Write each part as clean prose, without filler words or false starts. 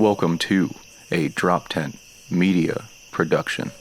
Welcome to a Drop Tent Media production.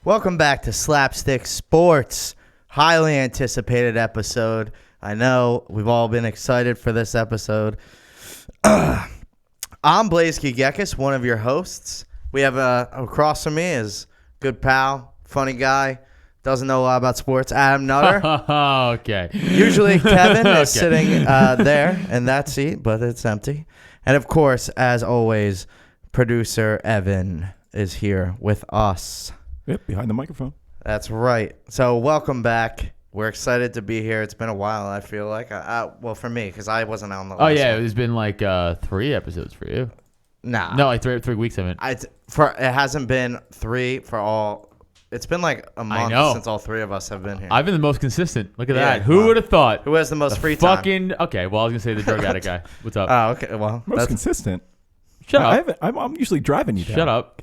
Welcome back to Slapstick Sports. Highly anticipated episode. I know we've all been excited for this episode. I'm Blaze Kigekis, one of your hosts. We have across from me is good pal, funny guy, doesn't know a lot about sports, Adam Nutter. Okay. Usually Kevin is sitting there in that seat, but it's empty. And of course, as always, producer Evan is here with us. Yep, behind the microphone. That's right. So welcome back. We're excited to be here. It's been a while, I feel like. Well, for me, because I wasn't on the last one. It's been like 3 episodes for you. Nah. No, like three weeks of it. It hasn't been 3 for all. It's been like a month since all 3 of us have been here. I've been the most consistent. Look at that. Who would have thought? Who has the most free time? Okay, well, I was going to say the drug addict guy. What's up? Oh, okay. Well, most consistent. Shut up. I'm usually driving you down. Shut up.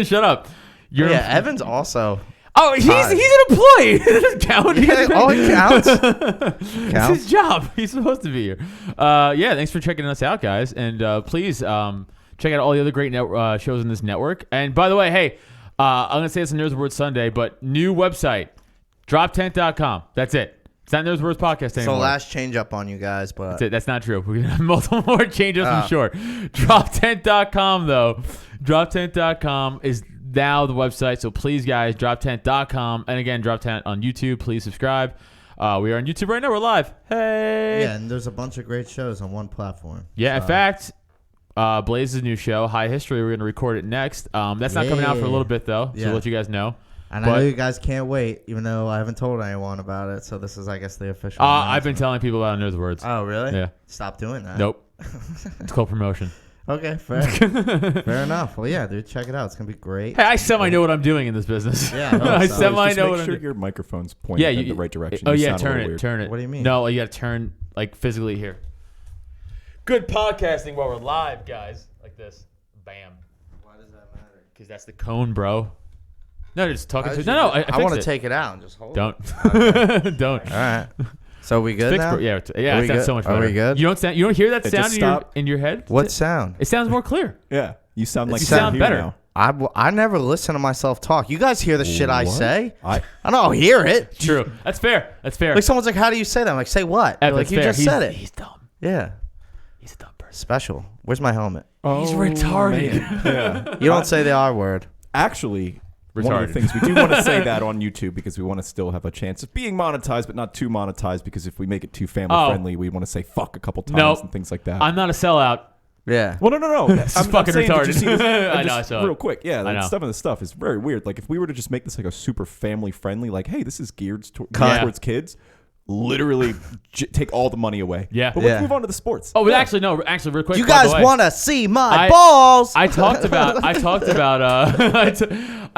Shut up. Evan's also. Oh, he's an employee. It doesn't count. It counts. It's his job. He's supposed to be here. Thanks for checking us out, guys. And please check out all the other great shows in this network. And by the way, hey, I'm going to say this on Nerds Word Sunday, but new website, droptent.com. That's it. It's not Nerds Words Podcast anymore. So last change up on you guys, but that's it. That's not true. We're going to have multiple more changes, I'm sure. Droptent.com, though. Droptent.com is now the website. So please, guys, droptent.com. And again, Droptent on YouTube. Please subscribe. We are on YouTube right now. We're live. Hey. Yeah, and there's a bunch of great shows on one platform. Yeah, in fact, Blaze's new show, High History, we're going to record it next. That's not coming out for a little bit, though. So we'll let you guys know. And I know you guys can't wait, even though I haven't told anyone about it. So this is, I guess, the official I've been telling people about Nerds Words. Oh, really? Yeah. Stop doing that. Nope. It's called promotion. Okay, fair. Fair enough. Well, yeah, dude, check it out. It's going to be great. Hey, I semi-know what I'm doing in this business. Yeah. I semi-know what I'm doing. Your microphone's pointing in the right direction. Turn it. What do you mean? No, you got to turn, like, physically here. Good podcasting while we're live, guys. Like this. Bam. Why does that matter? Because that's the cone, bro. No, just talking to. I want to take it out and just hold it. Okay. Don't. All right. So we good now? Yeah. It sounds so much better. Are we good? You don't hear that sound in your head? What sound? It sounds more clear. Yeah. You sound like you sound better. Now. I never listen to myself talk. You guys hear the shit I say? I don't hear it. True. That's fair. Like someone's like, "How do you say that?" I'm like, "Say what?" Like you just said it. He's dumb. Yeah. He's a dumb person. Special. Where's my helmet? He's retarded. Yeah. You don't say the R word. Actually, one of the things we do want to say that on YouTube because we want to still have a chance of being monetized, but not too monetized because if we make it too family friendly, we want to say fuck a couple times and things like that. I'm not a sellout. Yeah. Well, no. I'm fucking retarded. I know. I saw real quick. Yeah. Like some of the stuff is very weird. Like if we were to just make this like a super family friendly, like, hey, this is geared towards kids. Literally take all the money away. Yeah. But let's move on to the sports. Oh, but actually, real quick. You guys want to see my balls? I talked about. I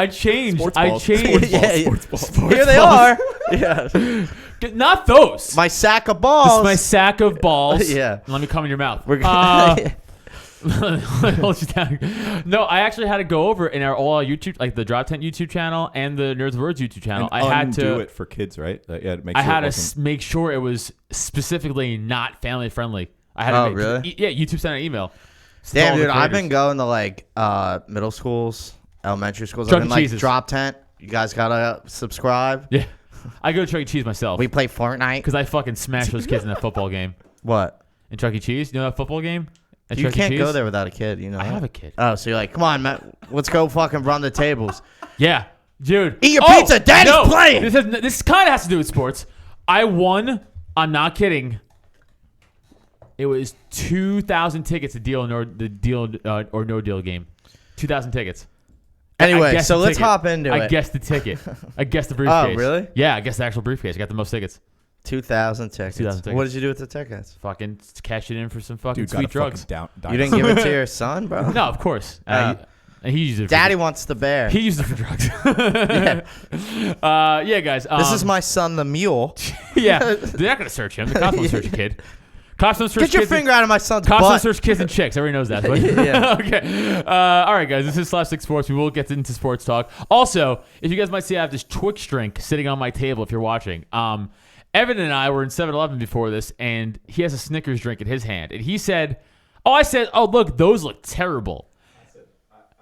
changed. Sports balls. Sports balls. Here they are. Yeah. Not those. My sack of balls. This is my sack of balls. Yeah. Let me come in your mouth. We're gonna hold you down. No, I actually had to go over in our all YouTube, like the Drop Tent YouTube channel and the Nerds Words YouTube channel. And I had to do it for kids, right? I had to make sure it was specifically not family friendly. I had to really? Yeah, YouTube sent an email. Damn, dude, I've been going to like middle schools, elementary schools. I've been like Drop Tent. You guys gotta subscribe. Yeah, I go to Chuck E. Cheese myself. We play Fortnite because I fucking smashed those kids in that football game. What? In Chuck E. Cheese? You know that football game? You can't go there without a kid, you know. I have a kid. Oh, so you're like, come on, man, let's go fucking run the tables. Yeah, dude. Eat your pizza, Daddy's playing. This kind of has to do with sports. I won. I'm not kidding. It was 2,000 tickets. The deal or no deal game. 2,000 tickets. Anyway, so let's hop into it. I guessed the ticket. I guessed the briefcase. Oh, really? Yeah, I guessed the actual briefcase. I got the most tickets. 2,000 tickets. 2,000 tickets. What did you do with the tickets? Fucking cash it in for some fucking sweet drugs. You didn't give it to your son, bro? No, of course. He used it. Daddy wants the bear. He used it for drugs. Yeah, guys. This is my son, the mule. Yeah, they're not gonna search him. The cops don't search a kid. Cops don't search. Get your finger out of my son's butt. Cops don't search kids and chicks. Everybody knows that. But Yeah. Okay. All right, guys. This is Slapstick Sports. We will get into sports talk. Also, if you guys might see, I have this Twix drink sitting on my table. If you're watching, Evan and I were in 7-Eleven before this, and he has a Snickers drink in his hand, and he said, I said, look, those look terrible.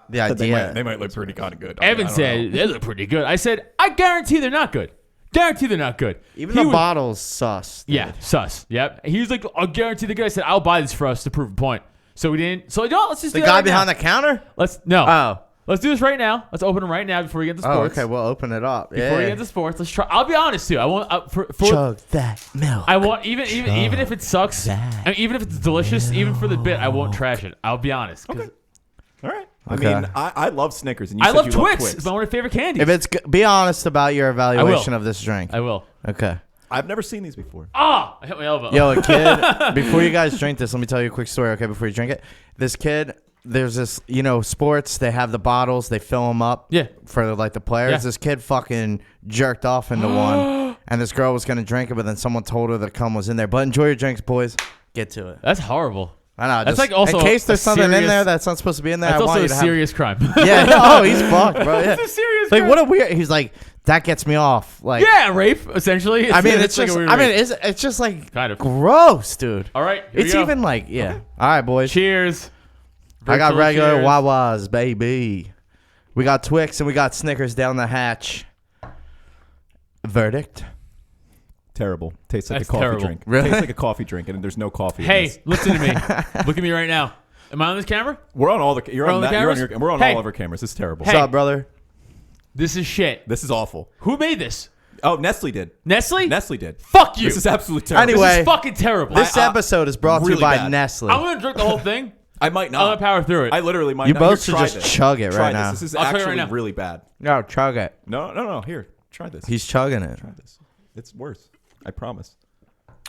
The idea. They might look pretty kind of good. Evan said, they look pretty good. I said, I guarantee they're not good. Guarantee they're not good. Even the bottle's sus. Dude. Yeah, sus. Yep. He was like, I'll guarantee the guy. I said, I'll buy this for us to prove a point. So we didn't. So no, let's just do the that guy right behind now. the counter. Let's do this right now. Let's open them right now before we get to sports. Oh, okay, we'll open it up. Before we get to sports, let's try. I'll be honest too. I won't chug that milk. I want even if it sucks, and even if it's delicious, even for the bit, I won't trash it. I'll be honest. Okay. All right. Okay. I mean, I love Snickers, and you I said love you Twix. love It's one of my favorite candies. If it's be honest about your evaluation of this drink. I will. Okay. I've never seen these before. I hit my elbow. Yo, a kid. Before you guys drink this, let me tell you a quick story. Okay, before you drink it, this kid. There's this, sports. They have the bottles. They fill them up. Yeah. For like the players. Yeah. This kid fucking jerked off into one, and this girl was gonna drink it, but then someone told her the cum was in there. But enjoy your drinks, boys. Get to it. That's horrible. I know. That's just, like also in case there's something in serious- there that's not supposed to be in there. That's I want also you a to serious crime. Yeah. Oh, he's fucked, bro. Yeah. It's a serious Like crime. what a weird. He's like that gets me off. Like Yeah, rape essentially. it's like just. a weird I mean, rape. it's just like Kind of. gross, dude. All right. Here It's we go. even like yeah. All right, boys. Cheers. I got Virtual regular cheers. Wawas, baby. We got Twix and we got Snickers down the hatch. Verdict. Terrible. Tastes like That's a coffee terrible. drink. Really? Tastes like a coffee drink, and there's no coffee. in Hey, this. listen to me. Look at me right now. Am I on this camera? We're on all the. You're We're on on the that. You're on cameras? your. We're on Hey. all of our cameras. This is terrible. Hey. What's up, brother? This is shit. This is awful. Who made this? Oh, Nestle did. Nestle? Nestle did. Fuck you. This is absolutely terrible. Anyway, This is fucking terrible. This episode is brought to you really by bad. Nestle. I'm gonna drink the whole thing. I might I'm not. gonna power through it. I literally might You not. both Here, should try just this. chug it Try right now. This is I'll try it right actually now. really bad. No, chug it. No. Here, try this. He's chugging it. Try this. It's worse. I promise.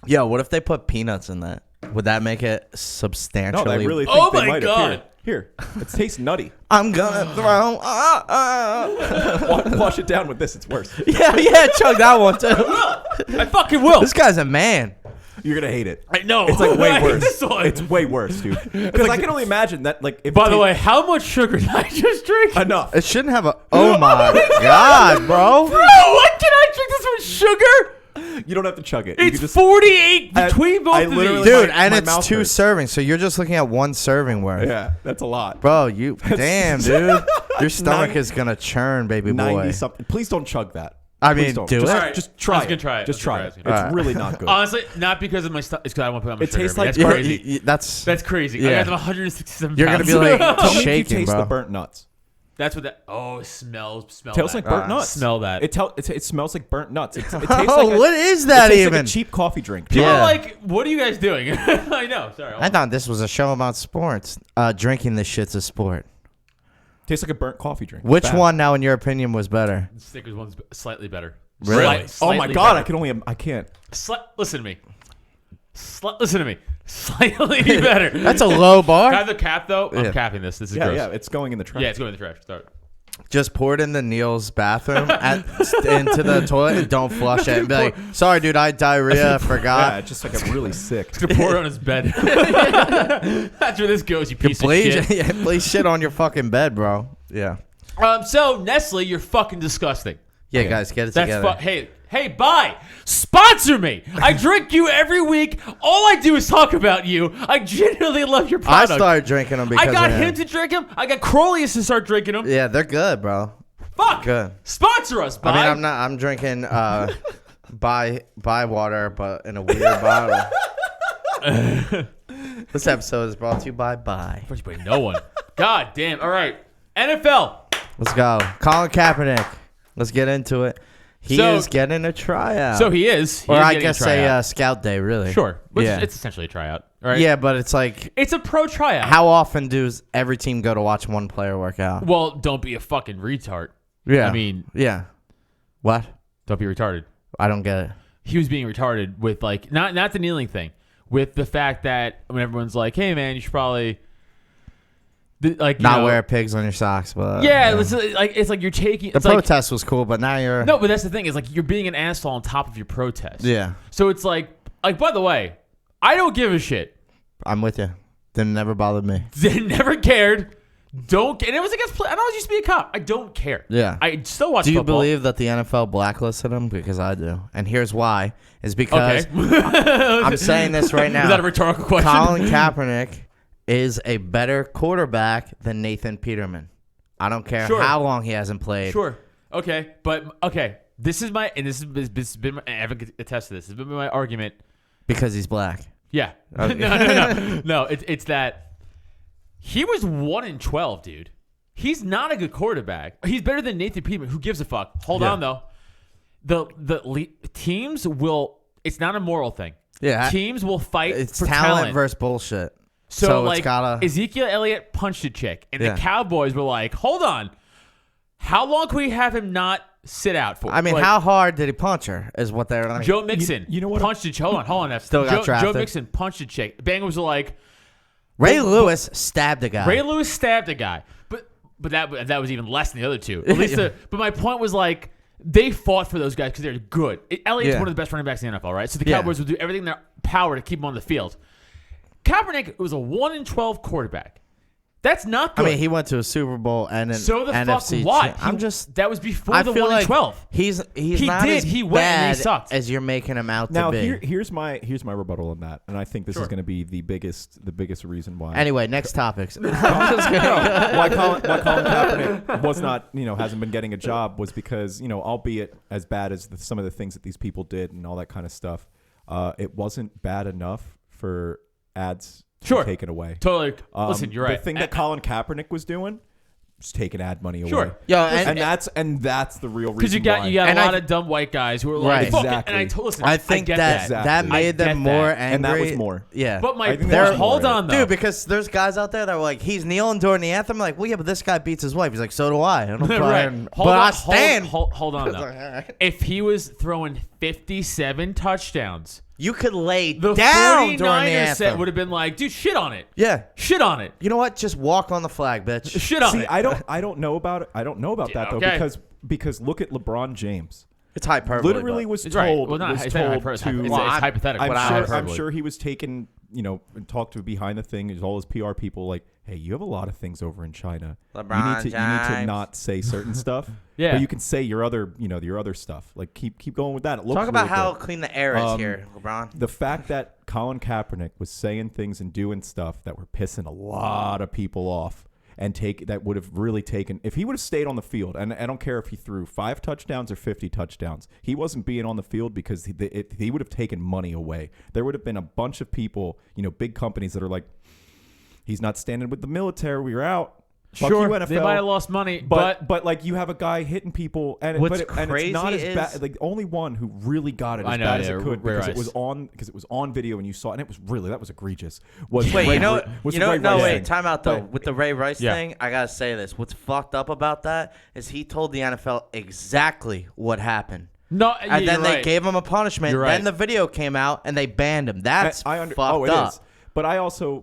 Yo, what if they put peanuts in that? Would that make it No, substantially? I really think Oh they my might have. God. Here, it tastes nutty. I'm gonna throw. Wash it down with this. It's worse. Yeah, chug that one too. I fucking will. This guy's a man. You're gonna hate it. I know. It's like I way hate worse. this one. It's way worse, dude. Because I can only imagine that. Like, if By it the way, tastes- how much sugar did I just drink? enough. It shouldn't have a. Oh my god, bro. Bro, what can I drink this with sugar? You don't have to chug it. You It's can just 48 between both of literally- these. Dude, my and it's mouth 2 hurts. servings, so you're just looking at 1 serving worth. Yeah, that's a lot. Bro, you damn, dude. Your stomach 90 is gonna churn, baby boy. 90 something. Please don't chug that. I Please mean, don't. do just, it. Alright, Just I try was it. gonna try it. Just I was try gonna it. try it. It's Alright. really not good. Honestly, not because of my stuff. It's because I want to put on my It sugar. tastes man. like That's burnt- crazy. That's That's crazy. Yeah. I got them 167 You're gonna pounds. be like, Tell me if you shaking, taste bro. the burnt nuts. That's what that. Oh, it smells. Tastes like burnt nuts. Smell that. It smells like burnt nuts. It tastes Oh, like what is that it tastes even? like a cheap coffee drink. People Yeah. are like, what are you guys doing? I know. Sorry. I thought this was a show about sports. Drinking this shit's a sport. Tastes like a burnt coffee drink. Which Bad. one now, in your opinion, was better? Snickers one's slightly better. Really? Oh my Slightly god! better. I can't. Listen to me. Listen to me. Slightly better. That's a low Can I bar. have the cap though? Yeah. I'm capping this. This is Yeah, gross. yeah. It's going in the trash. Yeah, it's going in the trash. Start. Just pour it into Neil's bathroom into the toilet and don't flush it. And be like, sorry, dude, I had diarrhea. Yeah, Forgot. it's just like I'm really sick. He's gonna pour it on his bed. That's where this goes, you piece Please, of shit. yeah, please shit on your fucking bed, bro. Yeah. So Nestle, you're fucking disgusting. Yeah, guys, get it That's together. hey, bye. Sponsor me. I drink you every week. All I do is talk about you. I genuinely love your I product. started drinking them because I got of him to drink them. I got Crolius to start drinking them. Yeah, they're good, bro. Fuck. Good. Sponsor us, bye. I mean, I'm drinking by water, but in a weird bottle. This episode is brought to you by Bye. No one. God damn. All right. NFL. Let's go. Colin Kaepernick. Let's get into it. He is getting a tryout. So he is. Or I guess a scout day, really. Sure. Which it's essentially a tryout. Right? Yeah, but it's like... It's a pro tryout. How often does every team go to watch one player work out? Well, don't be a fucking retard. Yeah. I mean... Yeah. What? Don't be retarded. I don't get it. He was being retarded with, like... Not the kneeling thing. With the fact that when everyone's like, hey, man, you should probably... Not wear pigs on your socks, but... Yeah, it's like you're taking... The protest was cool, but now you're... No, but that's the thing. Is like you're being an asshole on top of your protest. Yeah. So it's like, by the way, I don't give a shit. I'm with you. Didn't never bothered me. Never cared. And it was against... I don't used to be a cop. I don't care. Yeah. I still watch football. Do you football. believe that the NFL blacklisted him? Because I do. And here's why. Is because... Okay. I'm saying this right now. Is that a rhetorical question? Colin Kaepernick is a better quarterback than Nathan Peterman. I don't care how long he hasn't played. Sure. Okay. But, okay. This is my... And this has been my... I haven't attested to this. This has been my argument. Because he's black. Yeah. Okay. No. No, it's that... He was 1-12, dude. He's not a good quarterback. He's better than Nathan Peterman. Who gives a fuck? Hold on, though. The teams will... It's not a moral thing. Yeah. Teams will fight it's for talent versus bullshit. So like, it's gotta... Ezekiel Elliott punched a chick, and the Cowboys were like, hold on. How long can we have him not sit out for? I mean, like, how hard did he punch her is what they're like. Joe Mixon you know what punched a chick. Hold on. Still got drafted. Joe Mixon punched a chick. Bengals were like... Ray Lewis stabbed a guy. Ray Lewis stabbed a guy. But that was even less than the other two. At least but my point was like... They fought for those guys because they're good. Elliott's one of the best running backs in the NFL, right? So the Cowboys will do everything in their power to keep him on the field. Kaepernick was a 1-12 quarterback. That's not good. I mean, he went to a Super Bowl and an NFC. Fuck what? That was before the 1-12. Like he's not as bad as you're making him out to be. Now, here's my rebuttal on that, and I think this is going to be the biggest reason why. Anyway, next topics. Why Colin Kaepernick was not, hasn't been getting a job was because, albeit as bad as some of the things that these people did and all that kind of stuff, it wasn't bad enough for ads taken away. Totally. Listen, you're right. The thing that Colin Kaepernick was doing was taking ad money away. Sure. Yeah, and that's the real reason. Because you got a lot of dumb white guys who are like, exactly. And I think that made them more angry. And that was more. Yeah. But my point, hold on though, dude, because there's guys out there that are like, he's kneeling during the anthem. Like, well, yeah, but this guy beats his wife. He's like, so do I. I don't right. I stand. Hold on though. If he was throwing 57 touchdowns. You could lay the down during the 49ers anthem. set would have been like, dude, shit on it. Yeah, shit on it. You know what? Just walk on the flag, bitch. Shit on it. I don't know about it. I don't know about that though, because look at LeBron James. It's hyperbole. Literally was told. Right. Well, not it's hypothetical. I'm sure he was taken. And talked to behind the thing. All his PR people like, hey, you have a lot of things over in China. LeBron you need to not say certain stuff. Yeah. But you can say your other stuff. Like keep going with that. It looks Talk about really how good. clean the air is here, LeBron. The fact that Colin Kaepernick was saying things and doing stuff that were pissing a lot of people off. And that would have really taken if he would have stayed on the field. And I don't care if he threw 5 touchdowns or 50 touchdowns. He wasn't being on the field because he would have taken money away. There would have been a bunch of people, big companies that are like, he's not standing with the military. We're out. Fuck sure, you, NFL. they might have lost money, but like you have a guy hitting people, and what's and crazy it's not as is bad. Like the only one who really got it as bad as it could because it was on video and you saw it, and that was egregious. Time out though. With the Ray Rice thing, I gotta say this. What's fucked up about that is he told the NFL exactly what happened. No, and then they gave him a punishment. Then the video came out and they banned him. That's fucked up. But I also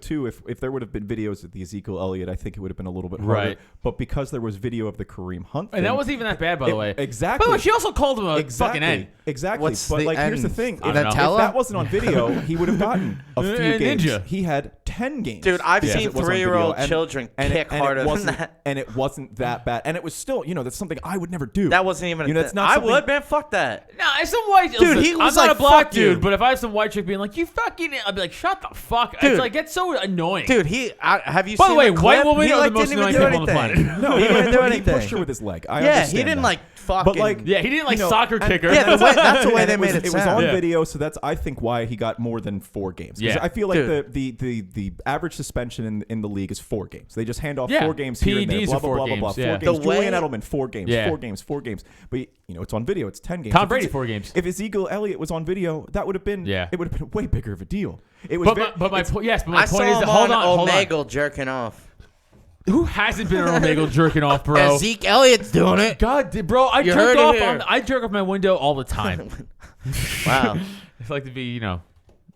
too, if there would have been videos of the Ezekiel Elliott, I think it would have been a little bit harder. Right. But because there was video of the Kareem Hunt thing, and that wasn't even that bad, by the way. Exactly. By the way, she also called him a fucking end. Exactly. Here's the thing: if that wasn't on video, he would have gotten a few games. Ninja. He had 10 games. Dude, I've seen 3-year-old children kick harder than that, and it wasn't that bad. And it was still, that's something I would never do. That wasn't even. That's not. I would, man. Fuck that. No, if some white dude, he was I'm like, not a black dude, dude, but if I have some white chick being like, "You fucking," I'd be like, "Shut the fuck." Dude, it's like it's so annoying. Dude, have you By seen the way, the white clip? women He are the like most didn't even annoying do people on the anything. planet. No, he didn't do anything. He pushed her with his leg. Yeah, he didn't like fucking. But like, Yeah, he didn't like you know, soccer kicker. Yeah, that's the way they made it It was sound. on video, so that's I think why he got more than 4 games. 'Cause Yeah. I feel like Dude. the average suspension in the league is 4 games. They just hand off Yeah. 4 games here and there. PEDs Blah are blah 4 blah blah blah. games, 4 yeah. games. The way- Julian Edelman 4 games. Yeah. 4 games. 4 games. But it's on video. It's 10 games. Tom If Brady it's- 4 games. If Ezekiel Elliott was on video, that would have been it would have been way bigger of a deal. It was. But my point is I that saw him hold on on. Omegle jerking off. Who hasn't been on Omegle jerking off, bro? Zeke Elliott's doing it. God, bro, I You jerk heard it off here. I jerk off my window all the time. Wow. I like to be,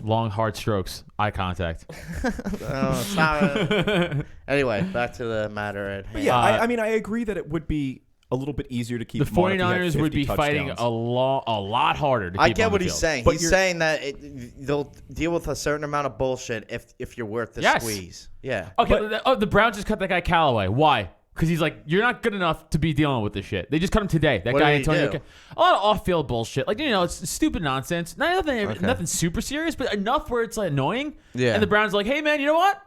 long hard strokes, eye contact. It's not anyway, back to the matter at hand. Yeah, I mean, I agree that it would be a little bit easier to keep The him on if he had 49ers would 50 be fighting touchdowns. a lot harder to keep I him get on what the he's field. saying. But He's you're- saying that they'll deal with a certain amount of bullshit if you're worth the Yes. squeeze. Yeah. Okay, the Browns just cut that guy Callaway. Why? Because he's like, you're not good enough to be dealing with this shit. They just cut him today. That What guy did he Antonio. do? A lot of off-field bullshit. Like it's stupid nonsense. Nothing super serious, but enough where it's like annoying. Yeah. And the Browns are like, hey man, you know what?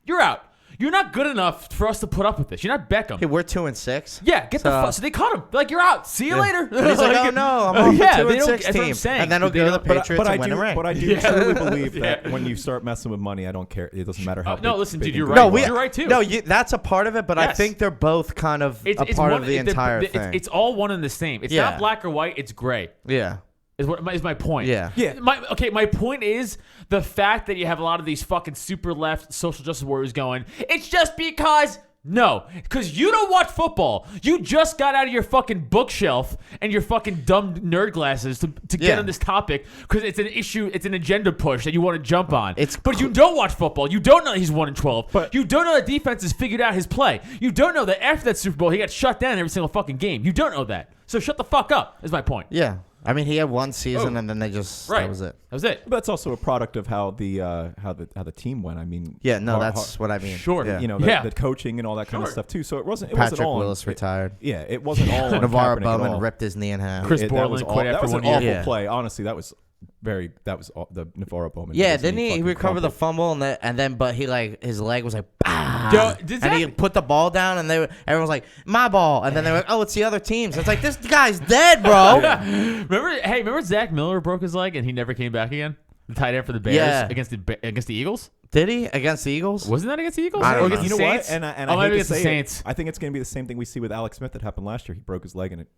You're out. You're not good enough for us to put up with this. You're not Beckham. Hey, we're 2-6. Yeah, get the fuck. So they cut him. They're like, you're out. See you later. And he's like, oh no, I'm off Yeah, the they don't- 2-6 that's what I'm team. saying. And then he'll They go to the don't- Patriots and win a ring. But I do truly believe that when you start messing with money, I don't care. It doesn't matter how. No, listen, big dude, and you're good right. you You're are. right too. No, that's a part of it, but I Yes. think they're both kind of a part of the entire thing. It's all one and the same. It's Yeah. not black or white. It's gray. Yeah. Is my point. Yeah. Yeah. My point is the fact that you have a lot of these fucking super left social justice warriors going, it's just because. No, because you don't watch football. You just got out of your fucking bookshelf and your fucking dumb nerd glasses to get Yeah. on this topic because it's an issue, it's an agenda push that you want to jump on. It's but you don't watch football. You don't know he's 1-12. But- You don't know the defense has figured out his play. You don't know that after that Super Bowl he got shut down every single fucking game. You don't know that. So shut the fuck up. Is my point. Yeah. I mean, he had one season and then they just Right. that was it. That was it. But that's also a product of how the team went. I mean, Yeah, no, har- that's what I mean. Sure. Yeah. the coaching and all that kind of Sure. stuff too. So it wasn't Patrick all on- Willis retired. Yeah, it wasn't all on Navarro Kaepernick at Bowman all. ripped his knee in half. Chris That Borland was quit that after was 1 an year. awful Yeah. play. Honestly, that was the Navarro Bowman. Yeah, his didn't knee he fucking recover the crumpled. fumble and then but he like his leg was like bah, Yo, did and he Zach- put the ball down and everyone was like my ball and then they were like, oh, it's the other teams. It's like this guy's dead, bro. Remember Zach Miller broke his leg and he never came back again? The tight end for the Bears Yeah. against the Eagles? Did he against the Eagles? Wasn't that against the Eagles? I don't Or know. against You the know Saints? what? And I Oh, maybe hate to against the say it, Saints. I think it's going to be the same thing we see with Alex Smith that happened last year. He broke his leg and it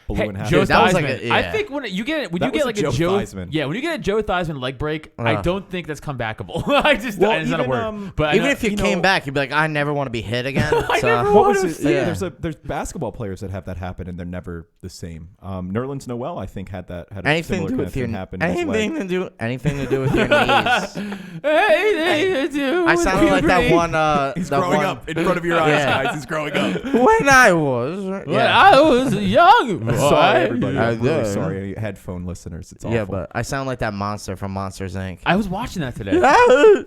blew in half. Joe Dude, that was Theismann. like I yeah. think when you get That was like a a Joe Joe Theismann. when you get a Joe Theismann leg break, I Ugh. don't think that's comebackable. I just Well, it's not a even, word. But I Even know- if you came back, you'd be like, I never want to be hit again. I So- never What want was to it? Yeah. There's basketball players that have that happen and they're never the same. Nerlens Noel, I think, had a anything similar to do kind with of your thing happen. in his leg. anything to do with your knees. I sounded like that one. He's that growing one- up in front of your eyes, Yeah. guys. He's growing up. When I was. When I was young. Sorry, everybody. I I'm really did. sorry, headphone listeners. It's awful. Yeah, but I sound like that monster from Monsters Inc. I was watching that today.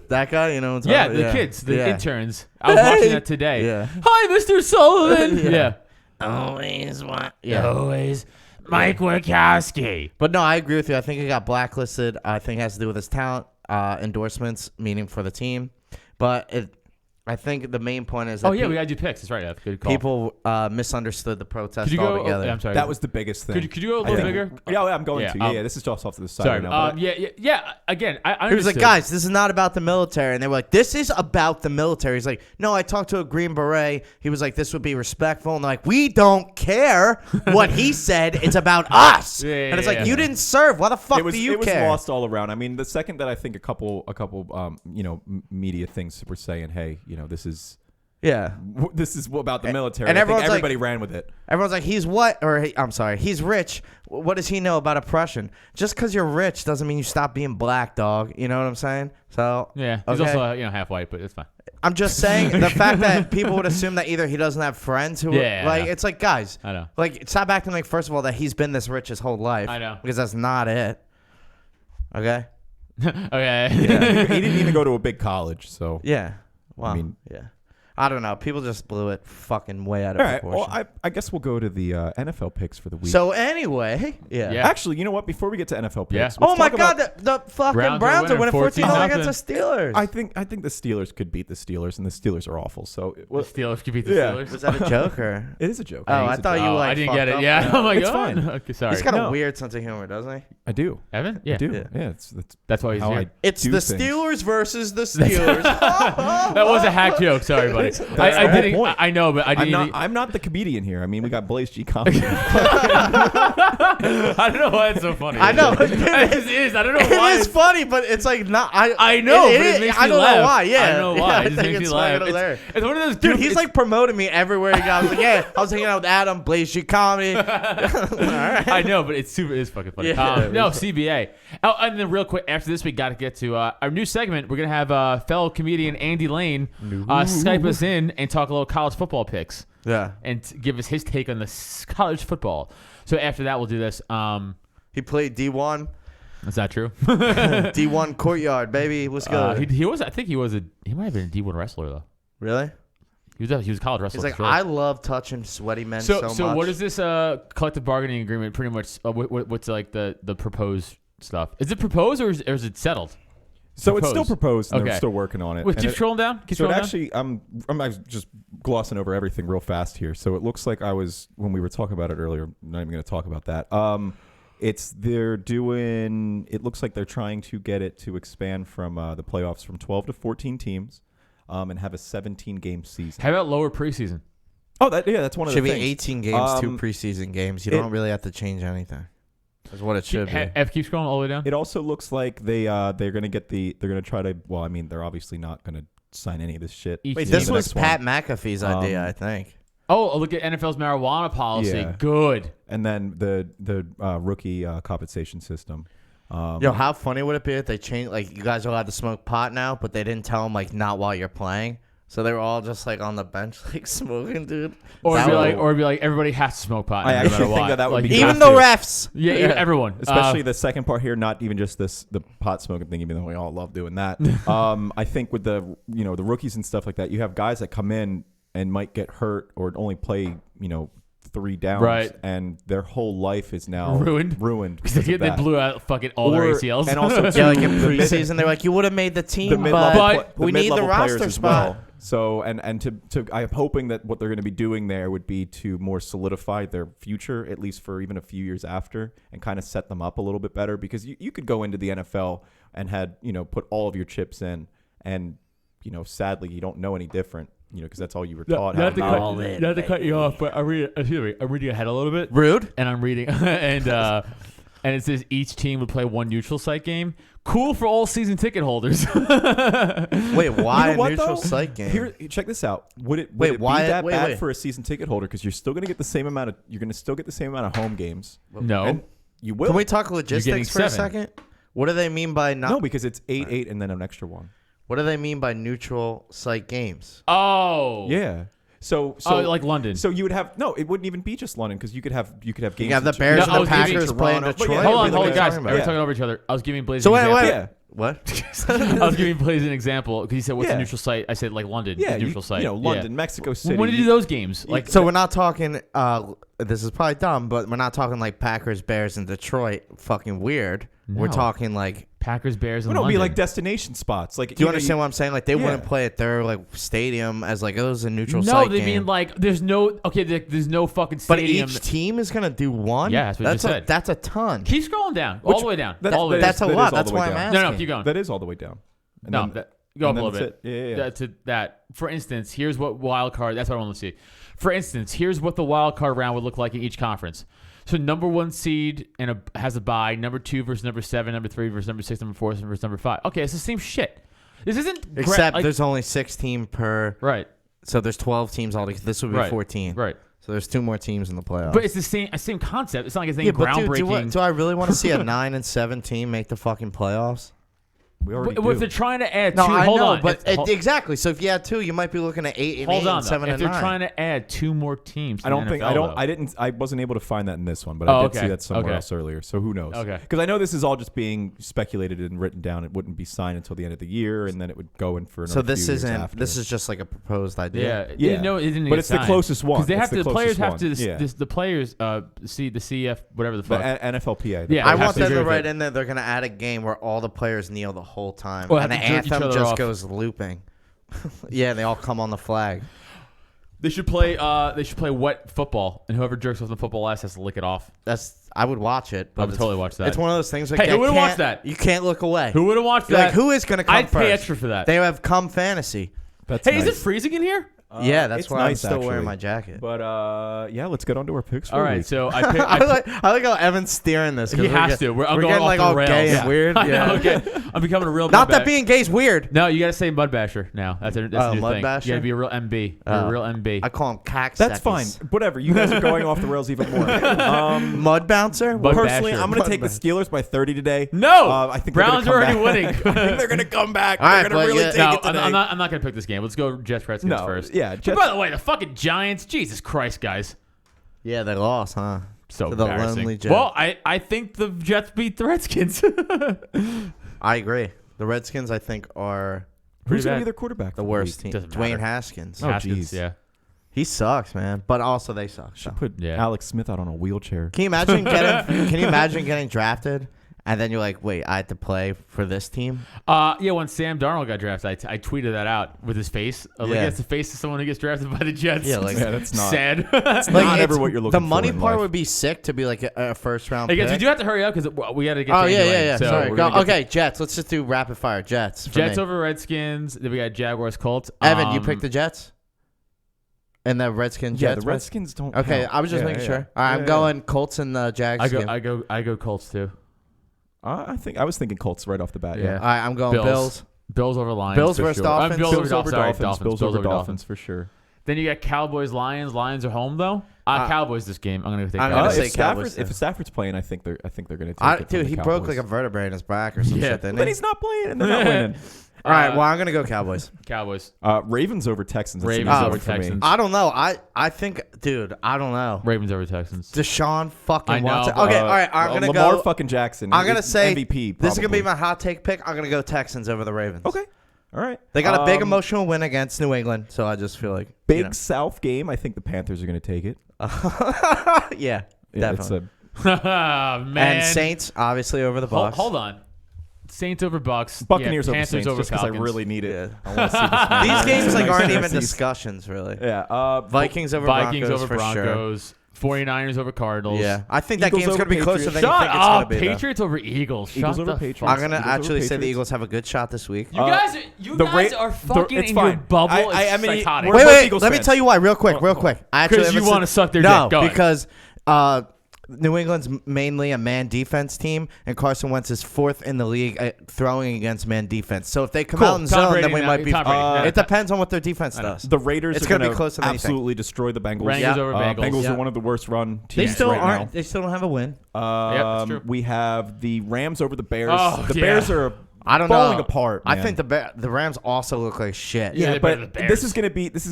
That guy, you know what I'm Yeah, talking the about? kids, the Yeah. interns. I was watching that today. Yeah. Hi, Mr. Sullivan. Yeah. Yeah. Always want. Yeah. Always Mike Wachowski. But no, I agree with you. I think he got blacklisted. I think it has to do with his talent, endorsements, meaning for the team. But I think the main point is that Oh, yeah, we got to do picks. That's right. That's a good call. people misunderstood the protest Could you go? altogether. Oh, I'm sorry. That was the biggest thing. Could you go a I little think. bigger? Yeah, I'm going Yeah, to. Yeah, this is just off to the side Sorry. right now. but Yeah. Again, I He was like, understood. guys, this is not about the military. And they were like, this is about the military. He's like, no, I talked to a Green Beret. He was like, this would be respectful. And they're like, we don't care what he said. It's about us. Yeah, and it's like, yeah. you didn't serve. Why the fuck it was do you it was care? lost all around. I mean, the second that I think a couple media things were saying, hey, this is Yeah. about the military. and I think everyone's like- everybody ran with it. Everyone's like, he's what? I'm sorry, he's rich. What does he know about oppression? Just because you're rich doesn't mean you stop being black, dog. You know what I'm saying? So Yeah. He's okay. also half white, but it's fine. I'm just saying the fact that people would assume that either he doesn't have friends who Yeah, I like know. it's like, guys, I know. like stop acting like first of all that he's been this rich his whole life. I know. Because that's not it. Okay. Okay. He didn't even go to a big college, so Yeah. Wow. mean- yeah. I don't know. People just blew it fucking way out of All right. proportion. Well, I guess we'll go to the NFL picks for the week. So anyway, yeah. Yeah. Actually, you know what? Before we get to NFL picks, Yeah. let's Oh my talk God, about- the fucking Browns are winning 14-0 against the Steelers. I think the Steelers could beat the Steelers, and the Steelers are awful. So The Steelers could beat the Yeah. Steelers. Was that a joke or? it is a joke. Oh, It I is a thought joke. you like. I didn't fucked get it. up Yeah. with Oh my It's God. fine. Okay, sorry. He's got No. a weird sense of humor, doesn't he? I do. Evan? Yeah. I do. Yeah. Yeah. That's why he's how here. I It's do the things. Steelers versus the Steelers. That was a hack joke. Sorry, buddy. I the whole didn't. point. I know, but I didn't. I'm not the comedian here. I mean, we got Blaze G comedy. I don't know why it's so funny. I know. It is. I don't know It why. is funny, but it's like not. I know, but it makes me I don't laugh. know why. Yeah, I don't know why. Yeah, It just I think makes me it's laugh. fucking hilarious. It's one of those Dude, he's like promoting me everywhere he goes. I was like, yeah, I was hanging out with Adam, Blaze G Comedy. All right. I know, but it's fucking funny. Yeah. No, CBA. Oh, and then real quick, after this, we got to get to our new segment. We're going to have fellow comedian Andy Lane Skype us in and talk a little college football picks Yeah. and give us his take on the college football. So after that, we'll do this. He played D1. Is that true? D1 Courtyard, baby. What's good? He was. I think he might have been a D1 wrestler though. Really? He was a college wrestler. He's like, for sure. I love touching sweaty men so much. So what is this collective bargaining agreement? Pretty much, what's like the proposed stuff? Is it proposed or is it settled? So it's still proposed, and Okay. they're still working on it. Wait, And keep it- scrolling down. Keep So it scrolling down. actually, I'm just glossing over everything real fast here. So it looks like when we were talking about it earlier. I'm not even going to talk about that. It looks like they're trying to get it to expand from the playoffs from 12 to 14 teams, and have a 17-game season. How about lower preseason? Oh, that's one of Should the be things. 18 games, 2 preseason games. You don't really have to change anything. That's what it should be. F, keep scrolling all the way down. It also looks like they're going to try to. Well, I mean, they're obviously not going to sign any of this shit. Wait, Wait, See this the was next Pat one. McAfee's idea, I think. Oh, look at NFL's marijuana policy. Yeah. Good. And then the rookie compensation system. Yo, how funny would it be if they changed, like, you guys are allowed to smoke pot now, but they didn't tell them, like, not while you're playing? So they were all just, like, on the bench, like, smoking, dude. Or That it'd would- be like everybody has to smoke pot. I no actually matter think what. that would Like, be you even have the to. refs. Yeah, everyone. Especially the second part here, not even just the pot smoking thing, even though we all love doing that. I think with the rookies and stuff like that, you have guys that come in and might get hurt or only play 3 downs, Right. and their whole life is now Ruined. because of they that. blew out fucking all their ACLs. And also Yeah, like in preseason, they're like, you would have made the team, the mid-level, but we need the mid-level roster players as spot. well. So and to I'm hoping that what they're going to be doing there would be to more solidify their future, at least for even a few years after, and kind of set them up a little bit better, because you could go into the NFL and had put all of your chips in, and sadly you don't know any different, because that's all you were taught. Not how to cut you off, but I'm reading ahead a little bit. Rude. And I'm reading, and it says each team would play one neutral site game. Cool for all season ticket holders. Wait, why You know a what, neutral though? site game? Here, check this out. Would it Wait, be why- that wait, bad wait. for a season ticket holder? Because you're still going to get the same amount of. You're going to still get the same amount of home games. No. And you will. Can we talk getting logistics for a 7. second? What do they mean by not? No, because it's 8-8 and then an extra one. What do they mean by neutral site games? Oh. Yeah. So like London. So you would have it wouldn't even be just London, because you could have games. You have the in Bears No, I and was the giving Packers playing Toronto, but Detroit. yeah, hold on, everything hold on, we're guys. talking We're about. talking over each other. I was giving Blaze So an wait, example. wait. Yeah. What? I was giving Blaze an example because he said, "What's Yeah. a neutral site?" I said, "Like London, Yeah, neutral site." London, Yeah. Mexico City. When did you do those games? Like, So we're not talking. This is probably dumb, but we're not talking like Packers, Bears, and Detroit. Fucking weird. We're No. talking like. Packers, Bears, and Well, no, it'd London. be like destination spots. Like, Do you understand what I'm saying? Like they Yeah. wouldn't play at their like stadium as like it was a neutral No, site they game. mean like there's no there's no fucking But stadium. each team is gonna do one. Yeah, that's what you just said. That's a ton. Keep scrolling down, all the way down, all the way That's down. a that lot. is all That's the way why I'm down. asking. No, keep going. That is all the way down. And No, then- go up and a then little that's bit. it. Yeah. To that. For instance, here's what wild card. That's what I want to see. For instance, here's what the wild card round would look like in each conference. So number 1 seed has a bye. Number 2 versus number 7. Number 3 versus number 6. Number 4 versus number 5. Okay, it's the same shit. This isn't Except there's only 16 per. right, So there's 12 teams altogether. This would be Right. 14. right. So there's 2 more teams in the playoffs. But it's the same concept. It's not like it's any yeah, but dude, groundbreaking. do I really want to see a 9 and 7 team make the fucking playoffs? We already But do. if they're trying to add No, two, I hold know, on. but Hold- exactly. So if you had 2, you might be looking at 8 and hold 8 on, and though. 7 If and they're 9. trying to add 2 more teams, to I don't the think NFL, I wasn't able to find that in this one, but Oh, I did see okay. that somewhere Okay. else earlier. So who knows? Okay. Because I know this is all just being speculated and written down. It wouldn't be signed until the end of the year, and then it would go in for another So this few years isn't. after. This is just like a proposed idea. Yeah. No, it didn't But get it's the signed. closest one. Because they have It's to. the The players have closest to. one. Yeah. The players see the CF whatever the the fuck. NFLPA. Yeah, I have want to them agree to with write it. in there. They're gonna add a game where all the players kneel the whole time, Well, and the have to jerk each anthem other just off. goes looping. Yeah, they all come on the flag. They should play. They should play wet football, and whoever jerks off the football last has to lick it off. I would watch it. But I would it's- totally watch that. It's one of those things. Like, Hey, who you would've watched can't- that? You can't look away. Who would have watched You're that? like, who is gonna come I'd first? pay extra for that. They have come fantasy. That's Hey, nice. is it freezing in here? Yeah, that's it's why I'm nice, still wearing actually. my jacket. But yeah, let's get on to our picks. For All the right, week. so I picked. I like how Evan's steering this. 'cause He we're has get- to. I'm we're going getting off like the all rails. gay Yeah. and weird. I know, Yeah. okay. I'm becoming a real. Not mud that bash- being gay is weird. No, you gotta say mud basher now. That's a new Mud thing. basher? You gotta be a real MB. You're a real MB. I call him cack. That's fine. Whatever. You guys are going off the rails even more. Mud bouncer. Mud Personally, basher. I'm going to take the Steelers by 30 today. No, I think Browns are they're gonna already come back. winning. I think they're going to come back. All right, They're going to but really yeah- take No, it today. I'm not gonna pick this game. Let's go Jets Redskins No, first. yeah, But Jets- by the way, the fucking Giants. Jesus Christ, guys. Yeah, they lost, huh? So To the embarrassing. lonely Jets. Well, I think the Jets beat the Redskins. I agree. The Redskins, I think, are Who's going bad. to be their quarterback? the for worst week? team. Doesn't Dwayne matter. Haskins. Oh, Haskins, jeez. yeah. He sucks, man. But also they suck. so. Should put Yeah. Alex Smith out on a wheelchair. Can you imagine getting? Can you imagine getting drafted and then you're like, wait, I had to play for this team? Yeah, when Sam Darnold got drafted, I tweeted that out with his face. I was like, Yeah. that's the face of someone who gets drafted by the Jets. Yeah, like- Yeah, that's not. sad. Not it's- ever what you're looking The for money in part life. would be sick to be like a first round. I guess we pick. do have to hurry up because we got to get. Oh to yeah, Andy yeah, Lane. yeah. So Sorry. we're Go, gonna get okay, Jets. Let's just do rapid fire. Jets. to For Jets me. over Redskins. Then we got Jaguars Colts. Evan, you picked the Jets. And the Redskins. Yeah, Jets. the Redskins don't. Okay, count. I was just Yeah, making yeah. sure. All right, I'm Yeah, going Colts and Jags. I go Colts too. I was thinking Colts right off the bat. Yeah. Yeah. All right, I'm going Bills. Bills over Lions. Bills for versus sure. Dolphins. Bills Bills over sorry, Dolphins. Bills over Dolphins. Dolphins for sure. Then you got Cowboys Lions. Lions are home though. Cowboys this game. I'm gonna take I'm Cowboys. gonna say If Cowboys, if too. Stafford's playing, I think they're going to take it. from Dude, the he broke like Cowboys. a vertebrae in his back or some Yeah. shit. Didn't Then he? he's not playing, and they're not winning. All right, well, I'm gonna go Cowboys. Cowboys. Ravens over Texans. That's Ravens an easy over one for me. Texans. I don't know. I think, dude, I don't know. Ravens over Texans. Deshaun fucking I know, Watson. but, Okay, all right. I'm gonna Lamar go. fucking Jackson. I'm gonna is say MVP. this is gonna be probably. my hot take pick. I'm gonna go Texans over the Ravens. Okay. All right. They got a big emotional win against New England, so I just feel like Big South game. I think the Panthers are going to take it. yeah, Yeah, definitely. Man. And Saints obviously over the Bucs. Hold on. Saints over Bucks. Buccaneers yeah, over Panthers Saints over just because I Falcons. really need it. Yeah. I want to see this man. These games like Nice aren't even fantasies. discussions really. Yeah. Vikings over Vikings Broncos over for sure. Broncos. 49ers over Cardinals. Yeah, I think that Eagles game's over gonna be closer Patriots. than you Shut think it's gonna up. be. though. Patriots over Eagles. Eagles Shut over the Patriots. fuck I'm gonna Eagles over actually say the Patriots. Eagles have a good shot this week. You guys are fucking it's in fine. your bubble. I mean, psychotic. we're- Wait, Eagles let me fans. tell you why, real quick. I actually 'Cause you haven't wanna said- suck their no, dick. Go ahead. because New England's mainly a man defense team, and Carson Wentz is fourth in the league at throwing against man defense. So if they come Cool. out in Tom zone, Brady then we now. might be. Tom Brady. It depends on what their defense does. The Raiders It's are gonna going be to closer than you think. absolutely destroy the Bengals. Bengals over Bengals. Bengals Yeah. are one of the worst run teams They still right aren't. now. They still don't have a win. that's true. We have the Rams over the Bears. Oh, the yeah. Bears are I don't falling know. apart. I man. think the Rams also look like shit. Yeah, they're better than but the Bears. this is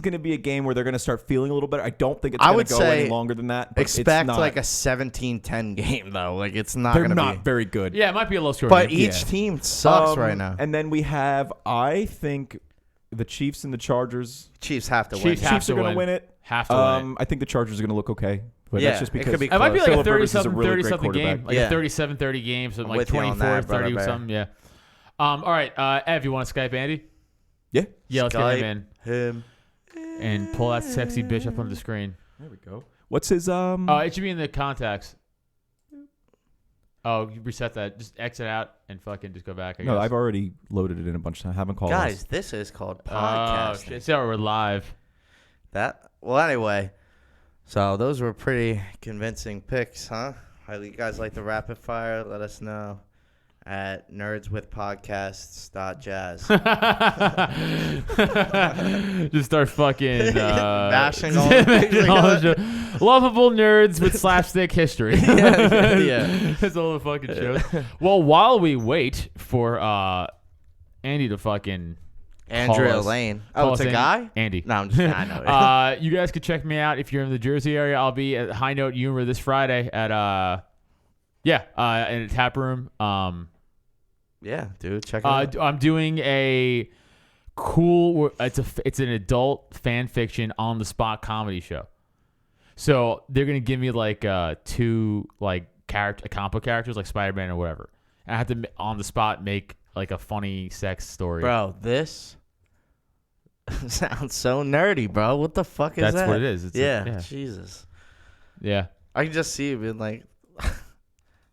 going to be a game where they're going to start feeling a little better. I don't think it's I going would to go say any longer than that. But Expect it's not, like a 17-10 game though. Like it's not they're gonna not be. very good. Yeah, it might be a low score. But game. each team sucks right now. And then we have, I think, the Chiefs and the Chargers. Chiefs have to Chiefs win. have Chiefs to are going to win. win it. Have to win it. I think the Chargers are going to look okay. But Yeah, that's just it because could be It might be like close. a Phillip Rivers is a 30-something, really great 30-something game. quarterback. Like Yeah. a 37-30 game. So I'm like with you on 24, that, brother 30 or bear. something. Yeah. All right. Ev, you want to Skype Andy? Yeah. Yeah, let's get Skype him him. in. And pull that sexy bitch up on the screen. There we go. What's his It should be in the contacts. Oh, you reset that. Just exit out and fucking just go back. I guess. No, I've already loaded it in a bunch of times. I haven't called Guys, us. this is called Oh, podcasting. shit. So we're live. Well, anyway, so those were pretty convincing picks, huh? How you guys like the rapid fire? Let us know at nerdswithpodcasts.jazz. Just start fucking Bashing all the things all like the lovable nerds with slapstick history. yeah. That's all the fucking shows. Well, while we wait for Andy to fucking Andrea call us. Lane. Call Oh, it's us a in. guy? Andy. No, I'm just I know. You guys could check me out if you're in the Jersey area. I'll be at High Note Humor this Friday at in a tap room. Yeah, dude, check it out. I'm doing a cool. It's an adult fan fiction on the spot comedy show. So they're gonna give me like two like comic book characters like Spider-Man or whatever. And I have to on the spot make like a funny sex story. Bro, this sounds so nerdy, bro. What the fuck is that? That's what it is. Yeah, Jesus. Yeah. I can just see it being like.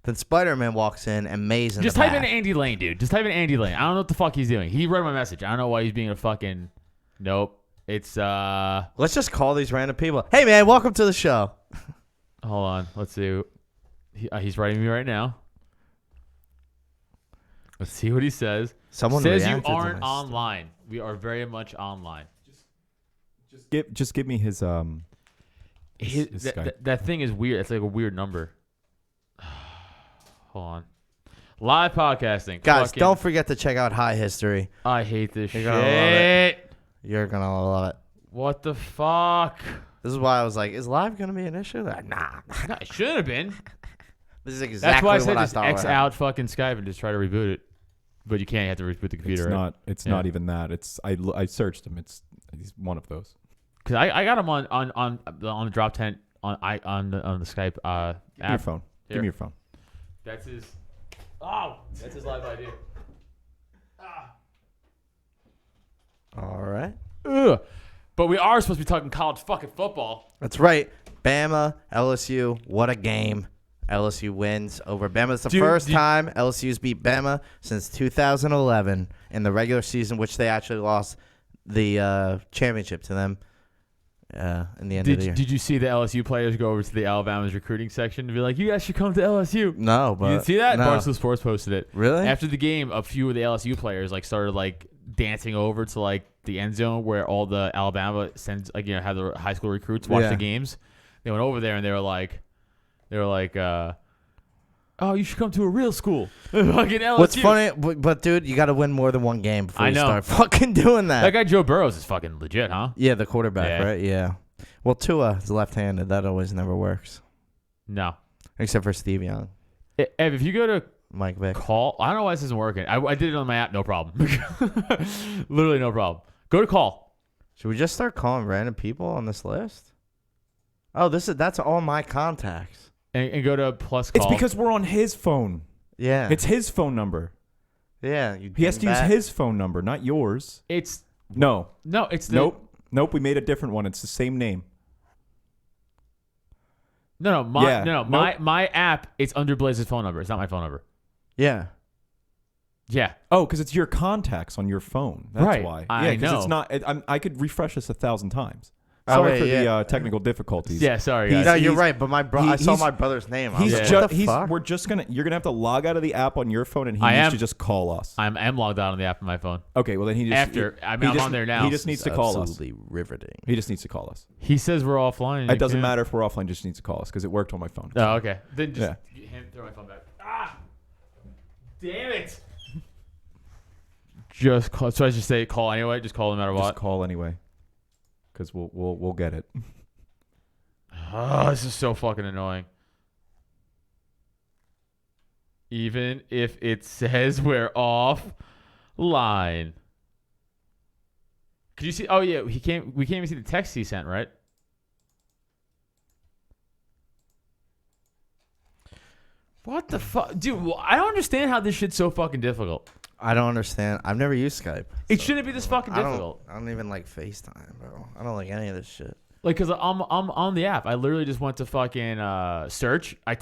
Then Spider-Man walks in and May's in Just the type back. in Andy Lane, dude. Just type in Andy Lane. I don't know what the fuck he's doing. He read my message. I don't know why he's being a fucking. Nope. It's Let's just call these random people. Hey, man, welcome to the show. Hold on. Let's see. He's writing me right now. Let's see what he says. Someone says you reacted to aren't my online. We are very much online. Just give me his his Skype. That thing is weird. It's like a weird number. Hold on. Live podcasting. Guys, Fucking- don't forget to check out High History. I hate this You're gonna love it. shit. You're going to love it. What the fuck? This is why I was like, is live going to be an issue? Like, nah. No, it shouldn't have been. This is That's exactly why I what said I just thought. X would happen. out fucking Skype and just try to reboot it. But you can't. You have to reboot the computer. It's right? not. It's Yeah. not even that. It's I searched him. He's one of those. Because I got him on the drop tent on the Skype Give me your app. phone. Here. Give me your phone. That's his. Oh, that's his live ID. All right. Ugh. But we are supposed to be talking college fucking football. That's right. Bama, LSU, what a game. LSU wins over Bama. It's the first time LSU's beat Bama since 2011 in the regular season, which they actually lost the championship to them in the end of the year. Did you see the LSU players go over to the Alabama's recruiting section and be like, you guys should come to LSU? No, but You didn't see that? No. Barstool Sports posted it. Really? After the game, a few of the LSU players like started like dancing over to like the end zone where all the Alabama sends like have the high school recruits watch the games. They went over there and they were like, oh, you should come to a real school. Fucking LSU. What's funny, but dude, you got to win more than one game before I you know. start fucking doing that. That guy Joe Burrows is fucking legit, huh? Yeah, the quarterback, Yeah. right? Yeah. Well, Tua is left-handed. That always never works, No. except for Steve Young, Ev, if you go to Mike Vick. call, I don't know why this isn't working. I did it on my app, no problem. Literally no problem. Go to call. Should we just start calling random people on this list? Oh, that's all my contacts. And go to plus call. It's because we're on his phone. Yeah. It's his phone number. Yeah. He has to use his phone number, not yours. It's No. it's the Nope. We made a different one. It's the same name. No, Yeah, my app. It's under Blaze's phone number. It's not my phone number. Yeah. Yeah, Oh, because it's your contacts on your phone. That's Right. why. I Yeah, because know. it's not. I could refresh this 1,000 times. Oh, Sorry wait, for yeah. the technical difficulties. yeah. Sorry, He's- guys. No, you're right. But my I saw he's- my brother's name. I He's was like, Yeah. what the fuck? We're just gonna. You're gonna have to log out of the app on your phone, and he I needs am. to just call us. I'm logged out on the app on my phone. Okay. Well, then he just I'm he on just- there now. He just needs to call us. Absolutely riveting. He just needs to call us. He says we're offline. It doesn't matter if we're offline. Just needs to call us because it worked on my phone. Oh, okay. Then just Yeah. throw my phone back. Damn it! Just call. So I should say call anyway. Just call no matter Just what. call anyway, because we'll get it. Oh, this is so fucking annoying. Even if it says we're offline. Could you see? Oh yeah, we can't even see the text he sent, right? What the fuck, dude? I don't understand how this shit's so fucking difficult. I don't understand. I've never used Skype. It shouldn't be this fucking I difficult. don't even like FaceTime, bro. I don't like any of this shit. Like, cause I'm on the app. I literally just went to fucking search. I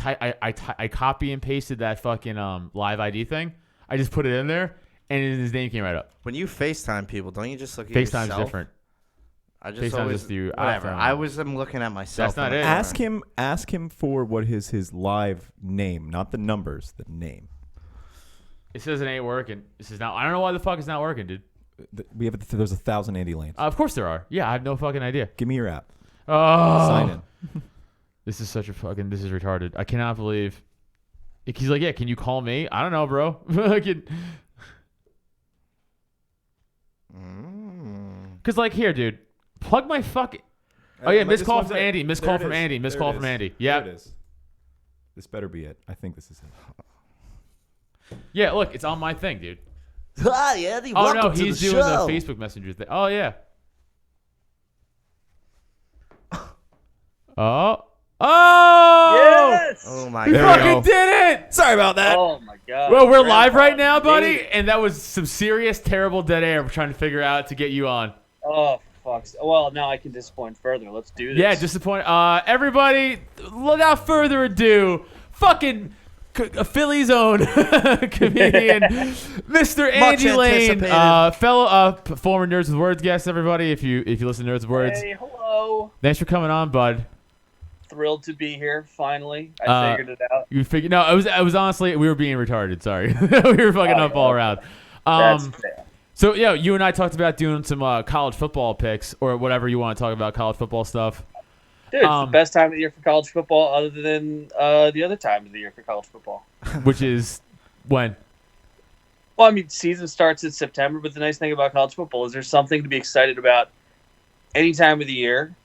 copy and pasted that fucking live ID thing. I just put it in there, and his name came right up. When you FaceTime people, don't you just look at FaceTime's yourself? different. I just FaceTime's always just your whatever. iPhone. I was looking at myself. That's not on it. the Ask him for what is his live name, not the numbers, the name. It says it ain't working. It says now. I don't know why the fuck it's not working, dude. There's 1,000 Andy Lanes. Of course there are. Yeah, I have no fucking idea. Give me your app. Oh, Sign in. This is such a fucking. This is retarded. I cannot believe. He's like, yeah. Can you call me? I don't know, bro. Fucking- Because, like, here, dude, plug my fucking. Oh, yeah, missed call from Andy. Missed call from Andy. Missed call from Andy. Yeah. There it is. This better be it. I think this is it. Yeah, look, it's on my thing, dude. Hi, Andy. Oh, Welcome no, to he's the doing show. the Facebook Messenger thing. Oh, yeah. Oh. Oh! Yes! Oh, my He God. fucking did it! Sorry about that. Oh my god. Well, we're live Grandpa right now, buddy, Dave. and that was some serious, terrible dead air we're trying to figure out to get you on. Oh fuck. Well, now I can disappoint further. Let's do this. Yeah, disappointed. Everybody, without further ado, fucking Philly's own comedian, Mr. Andy Lane, anticipated. fellow former Nerds with Words guest. Everybody, if you listen to Nerds with Words, Hey, hello. thanks for coming on, bud. Thrilled to be here. Finally, I figured it out. You figured? No, it was honestly we were being retarded. Sorry, we were fucking up all around. That's fair. So yeah, you and I talked about doing some college football picks or whatever you want to talk about college football stuff. Dude, it's the best time of the year for college football, other than the other time of the year for college football. Which is when? Well, I mean, season starts in September, but the nice thing about college football is there's something to be excited about any time of the year,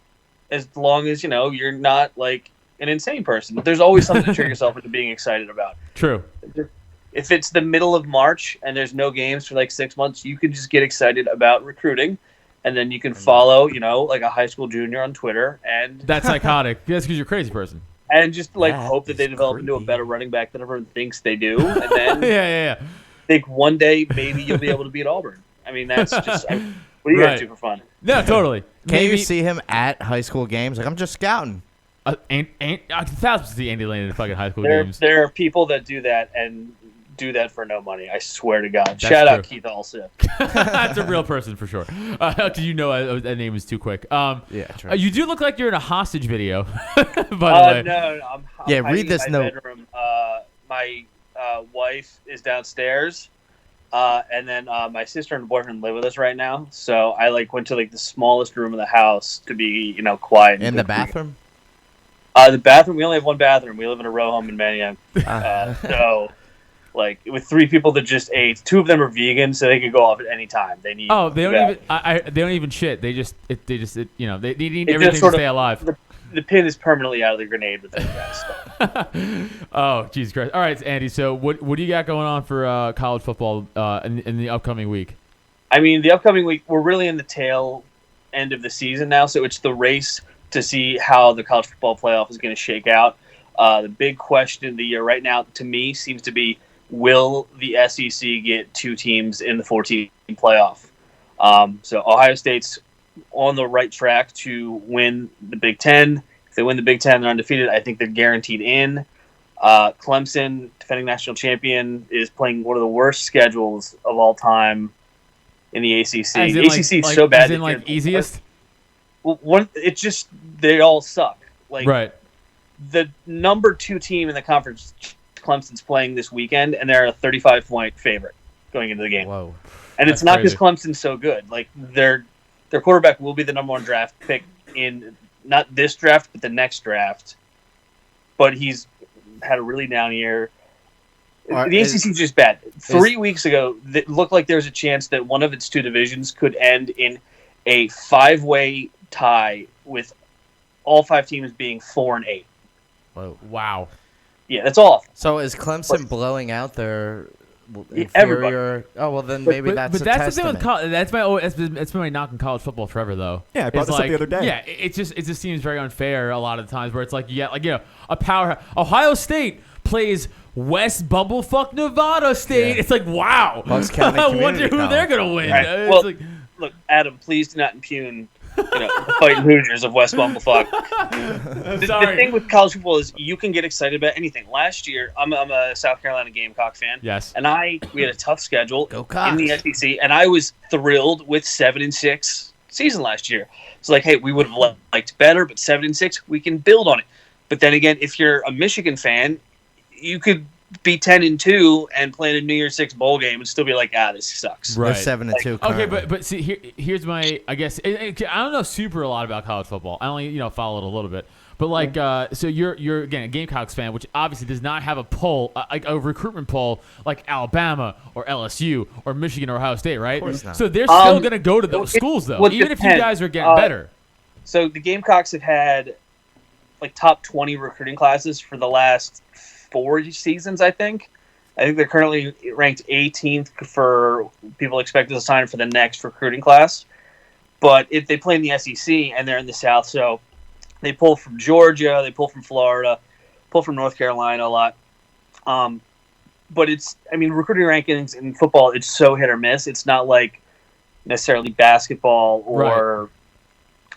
as long as, you're not like an insane person. There's always something to trick yourself into being excited about. True. If it's the middle of March and there's no games for like 6 months, you can just get excited about recruiting. And then you can follow, like a high school junior on Twitter and That's psychotic. That's because you're a crazy person. and just like That hope that they is develop into a creepy. better running back than everyone thinks they do. And then Yeah. think one day maybe you'll be able to beat Auburn. I mean, that's just what do you Right. guys do for fun? No, totally. Can Maybe, you see him at high school games? Like, I'm just scouting. I thousands to see Andy Lane in fucking high school There games. are people that do that and do that for no money. I swear to God. That's Shout out true. Keith Alsip. That's a real person for sure. Because that name is too quick. Yeah, true. You do look like you're in a hostage video. By the way. No, I'm Yeah, hiding read this in my note. Bedroom. My wife is downstairs, and then my sister and boyfriend live with us right now. So I went to the smallest room in the house to be quiet. In the bathroom? The bathroom. We only have one bathroom. We live in a row home in Manayunk. So with 3 people that just ate, 2 of them are vegan, so they could go off at any time. They need. Oh, they don't the even. They don't even shit. They just. They need It everything just to sort of- stay alive. The pin is permanently out of the grenade with those guys. So. Oh, Jesus Christ! All right, Andy. So what do you got going on for college football in the upcoming week? I mean, the upcoming week, we're really in the tail end of the season now, so it's the race to see how the college football playoff is going to shake out. The big question of the year right now, to me, seems to be, will the SEC get 2 teams in the 14 playoff? So Ohio State's on the right track to win the Big Ten. If they win the Big Ten, they're undefeated. I think they're guaranteed in. Clemson, defending national champion, is playing one of the worst schedules of all time in the ACC. As in, The ACC is so bad. As in, that easiest. Well, it's just they all suck. Right. The number 2 team in the conference, Clemson's playing this weekend, and they're a 35-point favorite going into the game. Whoa. And it's That's not because crazy. Clemson's so good. Their quarterback will be the number 1 draft pick in not this draft, but the next draft. But he's had a really down year. The ACC is just bad. 3 weeks ago, it looked like there was a chance that one of its 2 divisions could end in a 5-way tie with all 5 teams being 4-8. Whoa. Wow. Yeah, that's awful. So is Clemson blowing out their Everybody. inferior? Oh, well, then maybe But that's a that's testament. the thing with college. That's been my knock on college football forever, though. Yeah, I brought It's this up the other day. Yeah, it just seems very unfair a lot of the times where it's like you get a power. Ohio State plays West Bumblefuck Nevada State. Yeah. It's like wow. Bucks County I wonder Community who they're College. gonna win. Right. It's Well, like- Look, Adam, please do not impugn the fighting Hoosiers of West Bumblefuck. The sorry. thing with college football is you can get excited about anything. Last year, I'm a South Carolina Gamecock fan. Yes. And we had a tough schedule Go Cox. in the SEC, and I was thrilled with 7-6 season last year. It's like, hey, we would have liked better, but 7-6, we can build on it. But then again, if you're a Michigan fan, you could be 10-2 and play in a New Year's Six bowl game and still be like, this sucks. They're Right. 7-2. Okay, currently. but see, here's my, I guess, I don't know super a lot about college football. I only, follow it a little bit. But like, so you're again a Gamecocks fan, which obviously does not have a poll, like a recruitment poll, like Alabama or LSU or Michigan or Ohio State, right? Of course not. So they're still going to go to those schools, though, well, even if you guys are getting better. So the Gamecocks have had like top 20 recruiting classes for the last 4 seasons, I think. I think they're currently ranked 18th for people expected to sign for the next recruiting class. But if they play in the SEC and they're in the South, so they pull from Georgia, they pull from Florida, pull from North Carolina a lot. But recruiting rankings in football, it's so hit or miss. It's not like necessarily basketball or,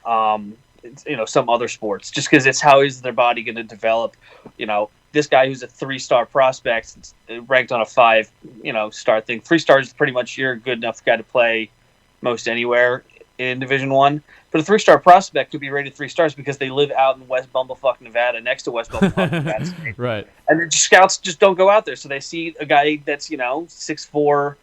some other sports. Just because it's how is their body going to develop. This guy who's a 3-star prospect, ranked on a 5-star thing. 3 stars is pretty much you're a good enough guy to play most anywhere in Division I. But a 3-star prospect could be rated 3 stars because they live out in West Bumblefuck, Nevada, next to West Bumblefuck, Nevada State. Right. And the scouts just don't go out there. So they see a guy that's, 6'4",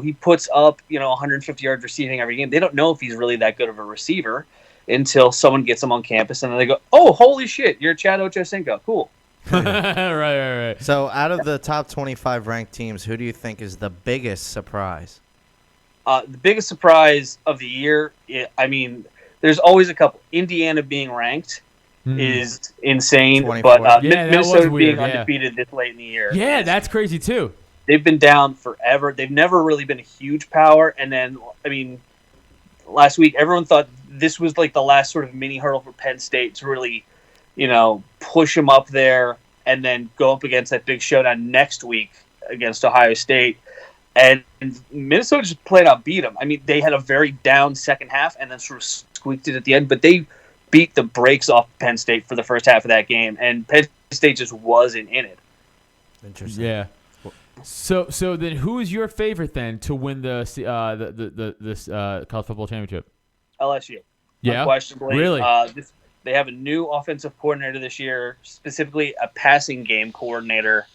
he puts up, 150 yards receiving every game. They don't know if he's really that good of a receiver until someone gets him on campus. And then they go, oh, holy shit, you're Chad Ochocinco. Cool. Right. So out of the top 25 ranked teams, who do you think is the biggest surprise? The biggest surprise of the year, there's always a couple. Indiana being ranked is insane, 24. but weird, Minnesota being undefeated this late in the year. Yeah, that's crazy too. They've been down forever. They've never really been a huge power. And then, last week, everyone thought this was like the last sort of mini hurdle for Penn State to really, push them up there and then go up against that big showdown next week against Ohio State. And Minnesota just played out, beat them. They had a very down second half and then sort of squeaked it at the end, but they beat the brakes off Penn State for the first half of that game, and Penn State just wasn't in it. Interesting. Yeah. So then, who is your favorite then to win the college football championship? LSU. Yeah. Unquestionably. Really? They have a new offensive coordinator this year, specifically a passing game coordinator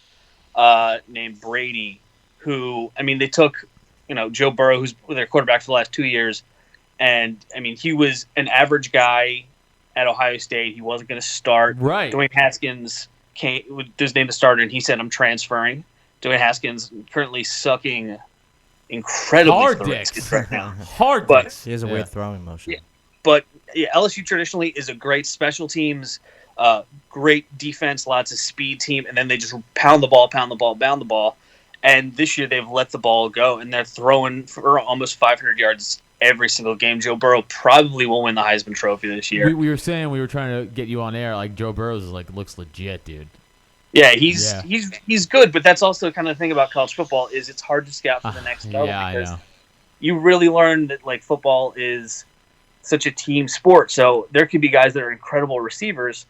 named Brady, who, they took, Joe Burrow, who's their quarterback for the last 2 years, and, he was an average guy at Ohio State. He wasn't going to start. Right. Dwayne Haskins was named the starter, and he said, I'm transferring. Dwayne Haskins currently sucking incredibly hard for the dicks Redskins right now. Hard But- dicks. He has a weird throwing motion. Yeah. But LSU traditionally is a great special teams, great defense, lots of speed team, and then they just pound the ball. And this year they've let the ball go, and they're throwing for almost 500 yards every single game. Joe Burrow probably will win the Heisman Trophy this year. We were saying we were trying to get you on air. Like Joe Burrow looks legit, dude. Yeah, he's good, but that's also kind of the thing about college football is it's hard to scout for the next level because you really learn that football is such a team sport. So there could be guys that are incredible receivers,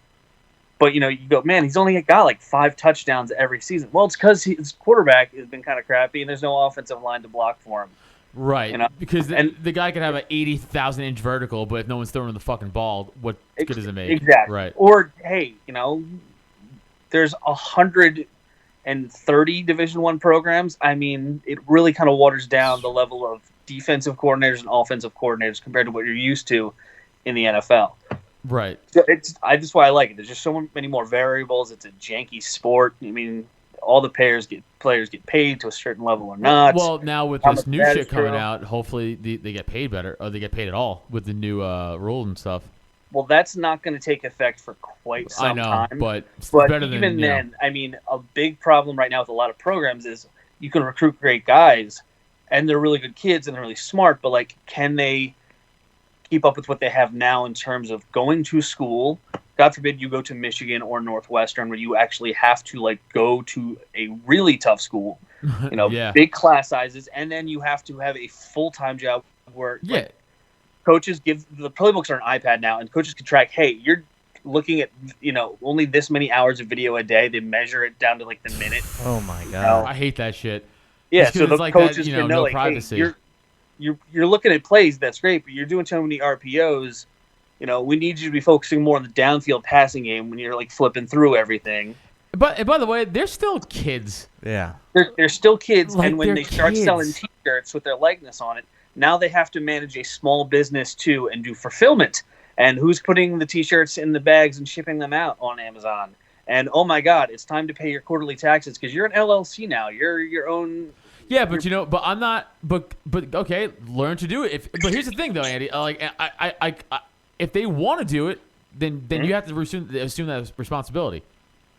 but you go, man, he's only got 5 touchdowns every season. Well, it's because his quarterback has been kind of crappy, and there's no offensive line to block for him. Right, because the guy could have an 80,000-inch vertical, but if no one's throwing the fucking ball, what good does it make? Exactly. Right. Or hey, there's 130 Division I programs. It really kind of waters down the level of defensive coordinators and offensive coordinators compared to what you're used to in the NFL. Right. So that's why I like it. There's just so many more variables. It's a janky sport. All the players get paid to a certain level or not. Well, now with this new shit coming out, hopefully they get paid better, or they get paid at all with the new rules and stuff. Well, that's not going to take effect for quite some time. But it's but better even than, then, a big problem right now with a lot of programs is you can recruit great guys, and they're really good kids and they're really smart, but can they keep up with what they have now in terms of going to school? God forbid you go to Michigan or Northwestern where you actually have to go to a really tough school, big class sizes, and then you have to have a full-time job where coaches the playbooks are an iPad now, and coaches can track, hey, you're looking at only this many hours of video a day. They measure it down to the minute. Oh my god, I hate that shit. Yeah, so the coaches that, can know, no privacy. Hey, you're looking at plays. That's great, but you're doing so many RPOs. We need you to be focusing more on the downfield passing game when you're flipping through everything. But by the way, they're still kids. Yeah, they're still kids, and when they start kids. selling T-shirts with their likeness on it, now they have to manage a small business too and do fulfillment. And who's putting the T-shirts in the bags and shipping them out on Amazon? And oh my God, it's time to pay your quarterly taxes because you're an LLC now. You're your own. Yeah, but but I'm not. But okay, learn to do it. But here's the thing, though, Andy. I if they want to do it, then you have to assume that responsibility.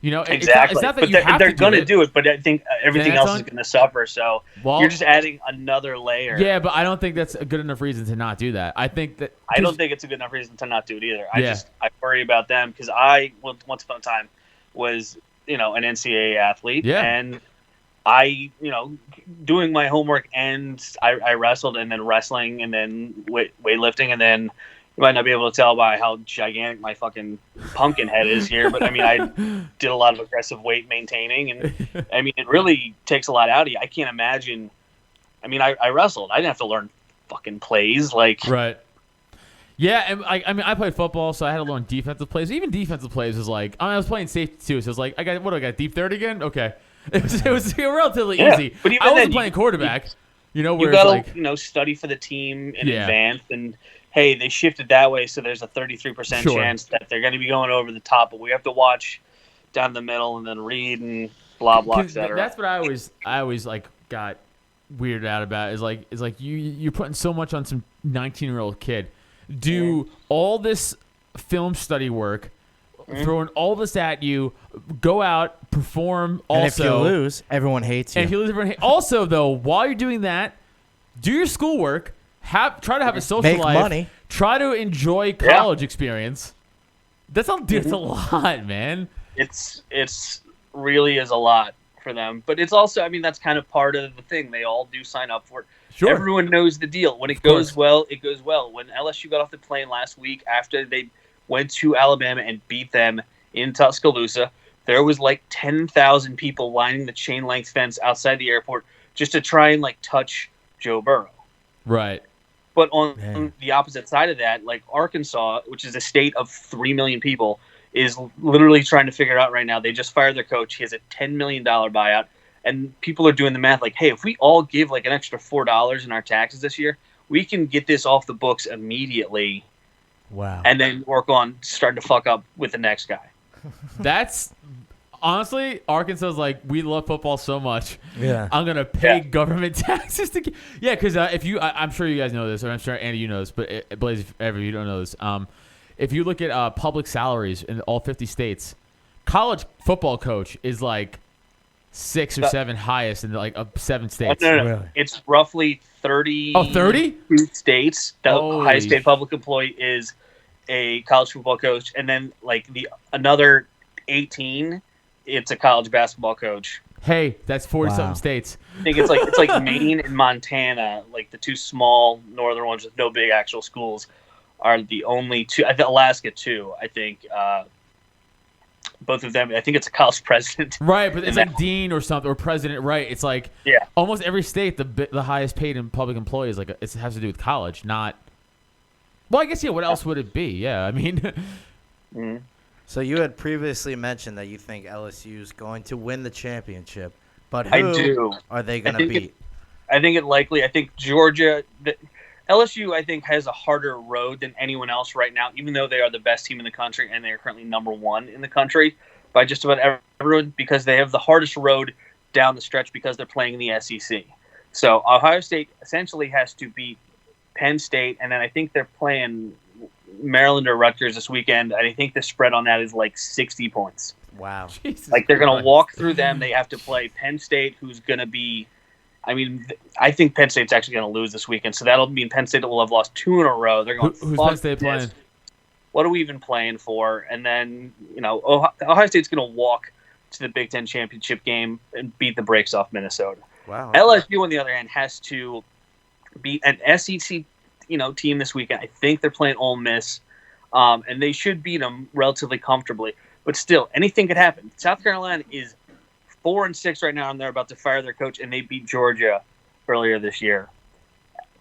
Exactly. It's not that they're going to it. do it, but I think everything else is going to suffer. So you're just adding another layer. Yeah, but I don't think that's a good enough reason to not do that. I think that I don't think it's a good enough reason to not do it either. I worry about them because I once upon a time was an NCAA athlete, and I doing my homework, and I wrestled, and then wrestling, and then weightlifting, and then. You might not be able to tell by how gigantic my fucking pumpkin head is here, but I mean, I did a lot of aggressive weight maintaining, and I mean, it really takes a lot out of you. I can't imagine. I mean, I wrestled. I didn't have to learn fucking plays, right. Yeah, and I played football, so I had to learn defensive plays. Even defensive plays was like I was playing safety too, so it was like I got deep third again. Okay, it was relatively easy. But even I wasn't playing quarterback. You gotta study for the team in advance and. Hey, they shifted that way, so there's a 33% chance that they're going to be going over the top, but we have to watch down the middle and then read and blah blah, etc. That's what I always like got weirded out about is like you're putting so much on some 19-year-old kid. Do all this film study work, throwing all this at you, go out, perform. Also, and if you lose, everyone hates you. And if you lose, everyone hates. Also, though, while you're doing that, do your schoolwork. Try to have a social life. Make money. Try to enjoy college experience. That's a lot, man. It's really is a lot for them, but it's also, I mean, that's kind of part of the thing. They all do sign up for it. Sure. Everyone knows the deal. When it goes well, it goes well. When LSU got off the plane last week after they went to Alabama and beat them in Tuscaloosa, there was like 10,000 people lining the chain link fence outside the airport just to try and touch Joe Burrow. Right. But on the opposite side of that, like Arkansas, which is a state of 3 million people, is literally trying to figure out right now. They just fired their coach. He has a $10 million buyout. And people are doing the math like, hey, if we all give an extra $4 in our taxes this year, we can get this off the books immediately. Wow. And then work on starting to fuck up with the next guy. That's... Honestly, Arkansas is like, we love football so much. Yeah, I'm gonna pay government taxes to. Yeah, because if you, I'm sure you guys know this, or I'm sure Andy you know this, but Blaze, if ever you don't know this, if you look at public salaries in all 50 states, college football coach is like 6 or 7 highest in 7 states. No. Really? It's roughly 30. Oh, 30 states. The highest paid public employee is a college football coach, and then another 18. It's a college basketball coach. Hey, that's 40-something states. I think it's like Maine and Montana, like the two small northern ones with no big actual schools, are the only two. Alaska too. I think both of them. I think it's a college president. Right, but it's like dean or something or president. Right, it's like almost every state the highest paid in public employee is it has to do with college, not. Well, I guess what else would it be? Yeah, I mean. Mm-hmm. So you had previously mentioned that you think LSU is going to win the championship, but I do. Are they going to beat? I think it likely. I think Georgia, LSU, I think has a harder road than anyone else right now, even though they are the best team in the country and they are currently number 1 in the country by just about everyone because they have the hardest road down the stretch because they're playing in the SEC. So Ohio State essentially has to beat Penn State, and then I think they're playing Maryland or Rutgers this weekend. I think the spread on that is 60 points. Wow. Jesus they're going to walk through them. They have to play Penn State, who's going to be I think Penn State's actually going to lose this weekend, so that'll mean Penn State will have lost 2 in a row. They're going, who's Penn State playing? What are we even playing for? And then, Ohio State's going to walk to the Big Ten championship game and beat the brakes off Minnesota. Wow. LSU, on the other hand, has to beat an SEC team this weekend. I think they're playing Ole Miss, and they should beat them relatively comfortably. But still, anything could happen. South Carolina is 4-6 right now, and they're about to fire their coach, and they beat Georgia earlier this year.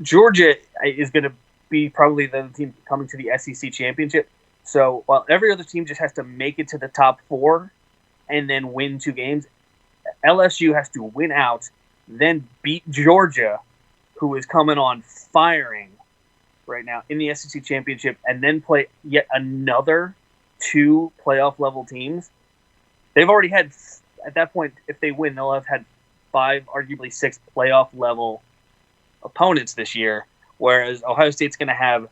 Georgia is going to be probably the team coming to the SEC championship. So while every other team just has to make it to the top 4 and then win 2 games, LSU has to win out, then beat Georgia, who is coming on firing right now in the SEC championship and then play yet another 2 playoff level teams, they've already had, at that point, if they win, they'll have had 5, arguably 6 playoff level opponents this year, whereas Ohio State's going to have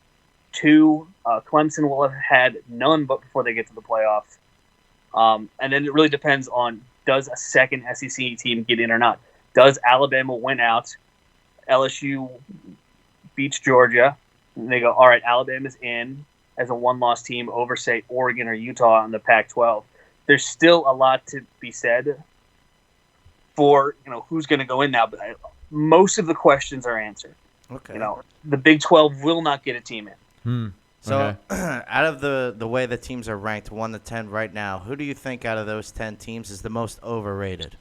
2. Clemson will have had none but before they get to the playoffs. And then it really depends on, does a second SEC team get in or not? Does Alabama win out? LSU beats Georgia. And they go, all right, Alabama's in as a 1-loss team over, say, Oregon or Utah in the Pac-12. There's still a lot to be said for, who's going to go in now. But most of the questions are answered. Okay. The Big 12 will not get a team in. So, out of the way the teams are ranked 1 to 10 right now, who do you think out of those 10 teams is the most overrated?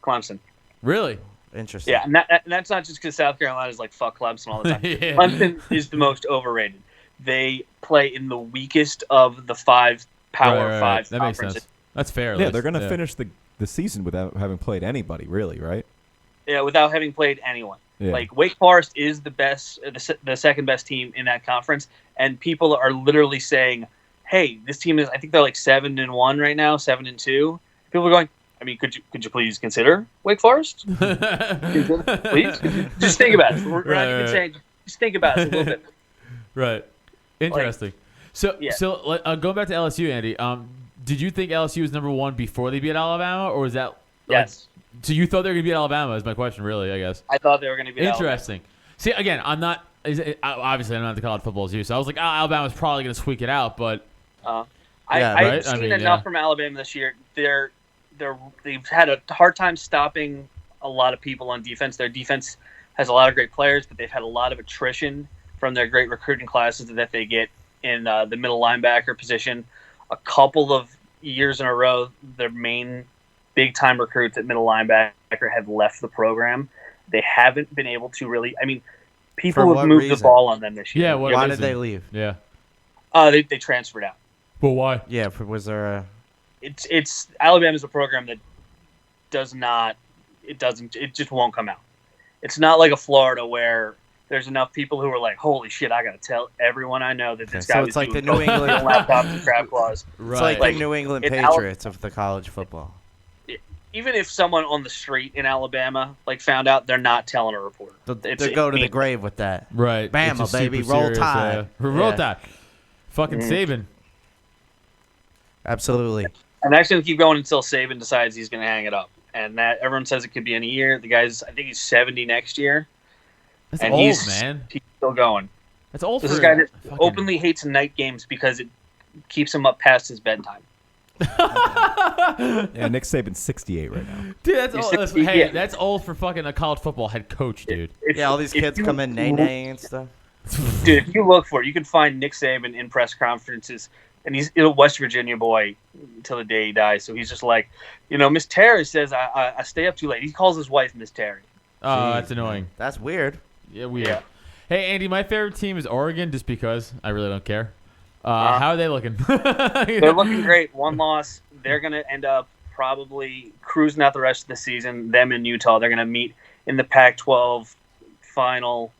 Clemson. Really? Interesting. Yeah, and that's not just because South Carolina is like, fuck Clemson all the time. Yeah. Clemson is the most overrated. They play in the weakest of the 5 Power 5 that conferences. Makes sense. That's fair. Yeah, they're going to finish the season without having played anybody, really, right? Yeah, without having played anyone. Yeah. Like, Wake Forest is the second best team in that conference, and people are literally saying, hey, this team is, I think they're like 7-1 right now, 7-2. People are going, I mean, could you please consider Wake Forest? Please? Just think about it. We're not even saying, just think about it a little bit. Right. Interesting. So going back to LSU, Andy, did you think LSU was number 1 before they beat Alabama, or was that? Yes. So you thought they were going to beat Alabama is my question, really, I guess. I thought they were going to beat Interesting. Alabama. See, again, obviously I'm not the college football as you, so I was like, Alabama's probably going to squeak it out, but. I've seen enough from Alabama this year. They've had a hard time stopping a lot of people on defense. Their defense has a lot of great players, but they've had a lot of attrition from their great recruiting classes that they get in the middle linebacker position. A couple of years in a row, their main big-time recruits at middle linebacker have left the program. They haven't been able to really – I mean, people have moved the ball on them this year. Yeah, why did they leave? Yeah. They transferred out. But why? Yeah, was there a – It's Alabama's a program that it just won't come out. It's not like a Florida where there's enough people who are like, holy shit, I got to tell everyone I know that this guy was like doing the New England laptops and crab claws. Right. It's like the New England Patriots of the college football. Even if someone on the street in Alabama found out, they're not telling a reporter. They go to the grave with that. Right. Bama, baby, roll Tide. Roll Tide. Fucking Saban. Absolutely. And that's going to keep going until Saban decides he's going to hang it up. And that everyone says it could be in a year. The guy's, I think he's 70 next year. That's old, man. He's still going. That's old. This is a guy that openly hates night games because it keeps him up past his bedtime. Yeah, Nick Saban's 68 right now. Dude, that's old. That's old for fucking a college football head coach, dude. All these kids come in nay and stuff. Dude, if you look for it, you can find Nick Saban in press conferences, and he's a West Virginia boy until the day he dies. So he's just like, Miss Terry says I stay up too late. He calls his wife Miss Terry. Oh, that's annoying. That's weird. Yeah, weird. Yeah. Hey, Andy, my favorite team is Oregon just because I really don't care. How are they looking? They're looking great. 1 loss. They're going to end up probably cruising out the rest of the season. Them in Utah. They're going to meet in the Pac-12 final.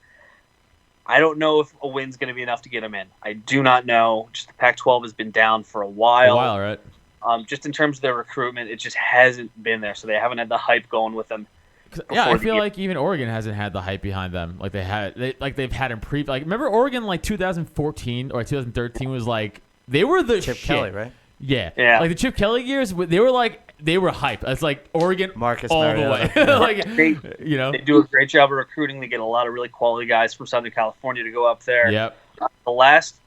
I don't know if a win's going to be enough to get them in. I do not know. Just the Pac-12 has been down for a while. Right? Just in terms of their recruitment, it just hasn't been there. So they haven't had the hype going with them. Yeah, I feel like even Oregon hasn't had the hype behind them like they've had in remember Oregon 2014 or 2013 was they were the Chip shit. Kelly, right? Yeah. Like the Chip Kelly years, they were hype. It's like Oregon Marcus all Mariota. the way. They do a great job of recruiting. They get a lot of really quality guys from Southern California to go up there. Yep. The last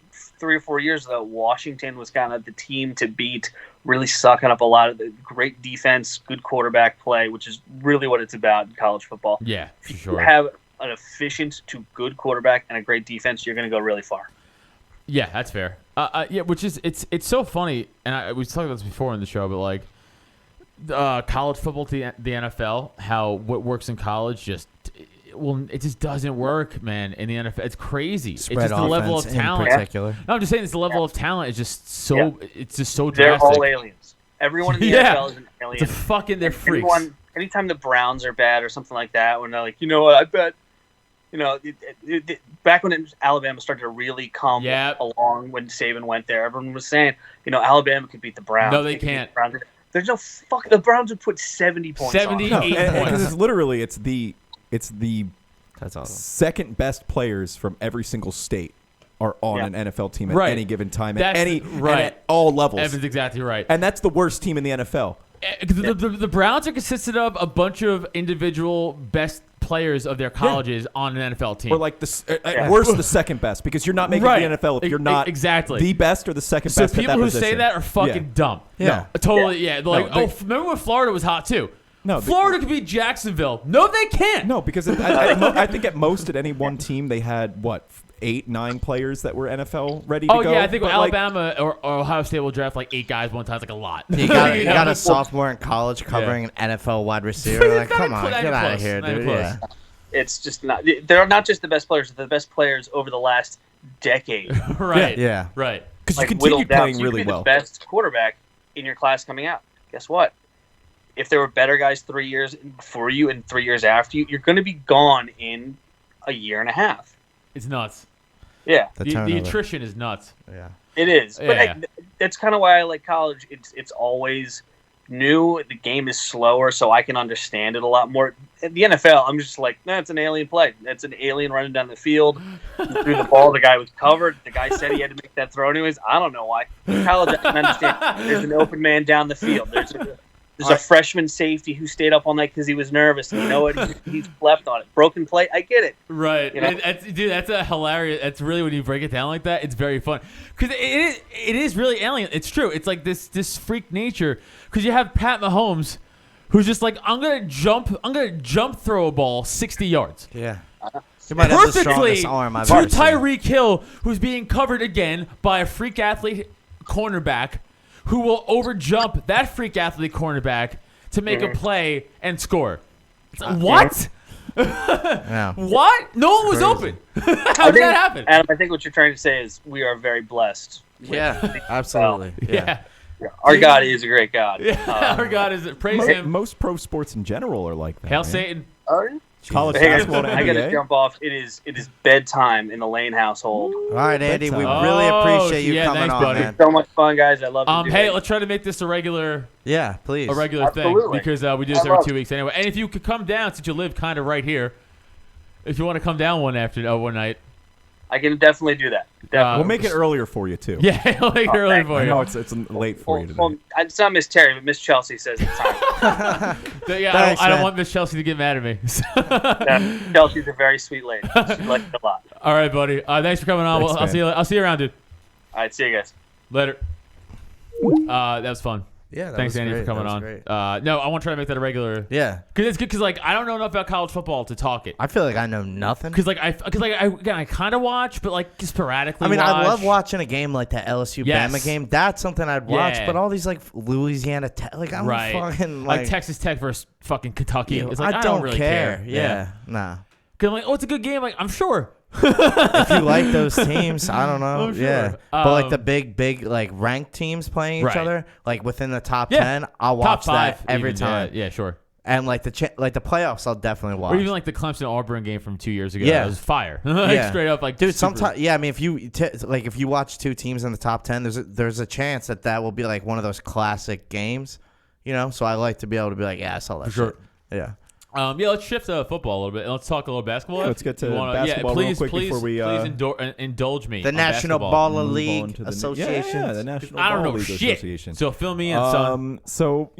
3 or 4 years, though, Washington was kind of the team to beat, really sucking up a lot of the great defense, good quarterback play, which is really what it's about in college football. Yeah, for if sure. you have an efficient to good quarterback and a great defense, you're going to go really far. Yeah, that's fair. Which is it's so funny, and we talked about this before in the show, but college football to the NFL, how what works in college it just doesn't work, man. In the NFL, it's crazy. Spread it's just the level of talent. In particular. No, I'm just saying, it's the level of talent is just so. It's just so They're drastic. all aliens. Everyone in the NFL is an alien. They're freaks. Anytime the Browns are bad or something like that, when they're like, you know what, I bet Back when Alabama started to really come along when Saban went there, everyone was saying, Alabama could beat the Browns. No, they can't. There's no fuck. The Browns would put 70 points. 78 on. points. Because it's literally it's the That's awesome. second best players from every single state are on an NFL team at any given time and at all levels. Evan's exactly right. And that's the worst team in the NFL. The Browns are consisted of a bunch of individual best players of their colleges on an NFL team. Or like at worst the second best, because you're not making the NFL if you're not exactly the best or the second so best. So people at that who position. say that are fucking dumb. Yeah. Totally. Yeah. They're like, remember when Florida was hot too? No, Florida could beat Jacksonville. No, they can't. No, because I think at most at any one team they had 8, 9 players that were NFL ready to go. Oh yeah, I think Alabama or Ohio State will draft like 8 guys one time. It's like a lot. You got a sophomore in college covering an NFL wide receiver. Like, come on, get out of here, dude. Yeah. It's just not. They're not just the best players. They're the best players over the last decade. Right. Yeah. Right. Because you continue playing really well. The best quarterback in your class coming out. Guess what? If there were better guys 3 years before you and 3 years after you, you're going to be gone in a year and a half. It's nuts. Yeah. The attrition is nuts. Yeah. It is. Yeah. But that's kind of why I like college. It's always new. The game is slower, so I can understand it a lot more. In the NFL, I'm just like, it's an alien play. It's an alien running down the field. He threw the ball. The guy was covered. The guy said he had to make that throw anyways. I don't know why. In college, I can understand. There's an open man down the field. There's a freshman safety who stayed up all night because he was nervous. And you know what? He's left on it. Broken play. I get it. Right. Dude, that's a hilarious. That's really, when you break it down like that, it's very fun. Because it is really alien. It's true. It's like this freak nature. Because you have Pat Mahomes, who's just like, I'm gonna jump throw a ball 60 yards. Yeah. He might have the strongest arm I've ever seen. Tyreek Hill, who's being covered again by a freak athlete cornerback, who will overjump that freak athlete cornerback to make a play and score. What? Yeah. What? No one was open. How did that happen? Adam, I think what you're trying to say is we are very blessed. Yeah, absolutely. Yeah. Our God is a great God. Yeah, our God is praise him. Most pro sports in general are like that. Hail man. Satan. College I basketball and got to NBA. jump off. It is bedtime in the Lane household. All right, Andy, we Bedtime. really appreciate you coming thanks, on, buddy. man. So much fun, guys. I love it. Hey, let's try to make this a regular Please. thing, Absolutely. because we do this every 2 weeks anyway. And if you could come down, since you live kind of right here, if you want to come down one night, I can definitely do that. Definitely. We'll make it earlier for you too. yeah, I'll make it early for I you. know it's late for you today. Well, it's not Miss Terry, but Miss Chelsea says it's time. Yeah, Thanks, I don't man. want Miss Chelsea to get mad at me. Yeah, Chelsea's a very sweet lady. She likes it a lot. All right, buddy. Thanks for coming on. Thanks, I'll see you around, dude. All right, see you guys. Later. That was fun. Yeah, that Thanks, was Andy, great. for coming That was on. great. No, I want to try to make that a regular. Yeah. Because it's good. Because I don't know enough about college football to talk it. I feel like I know nothing. Because I kind of watch, but like sporadically. I mean, watch. I love watching a game like the LSU Yes. Bama game. That's something I'd watch. Yeah. But all these like Louisiana Tech, like I'm Right. fucking like Texas Tech versus fucking Kentucky. It's like, I don't don't really care. care. Yeah. Nah. Because I'm like, it's a good game. Like, I'm sure. If you like those teams, I don't know. I'm sure. Yeah. But like the big like ranked teams playing each Right. other, like within the top Yeah. 10, I'll Top watch 5 that every even, time. Yeah, sure. And like the playoffs, I'll definitely watch. Or even like the Clemson Auburn game from 2 years ago. Yeah. That was fire. Like, Yeah. straight up, like, dude, super- sometimes I mean, if you watch two teams in the top 10, there's a chance that will be like one of those classic games, you know. So I like to be able to be like, yeah, I saw that. For sure. Shit. Yeah. Yeah, let's shift to football a little bit and let's talk a little basketball. Yeah, let's get to You basketball real please, quick please, before we, please indulge me. The on National basketball. Baller Move on League to the Association. Yeah, the National I don't Ball know League shit. Association. So fill me in, son. So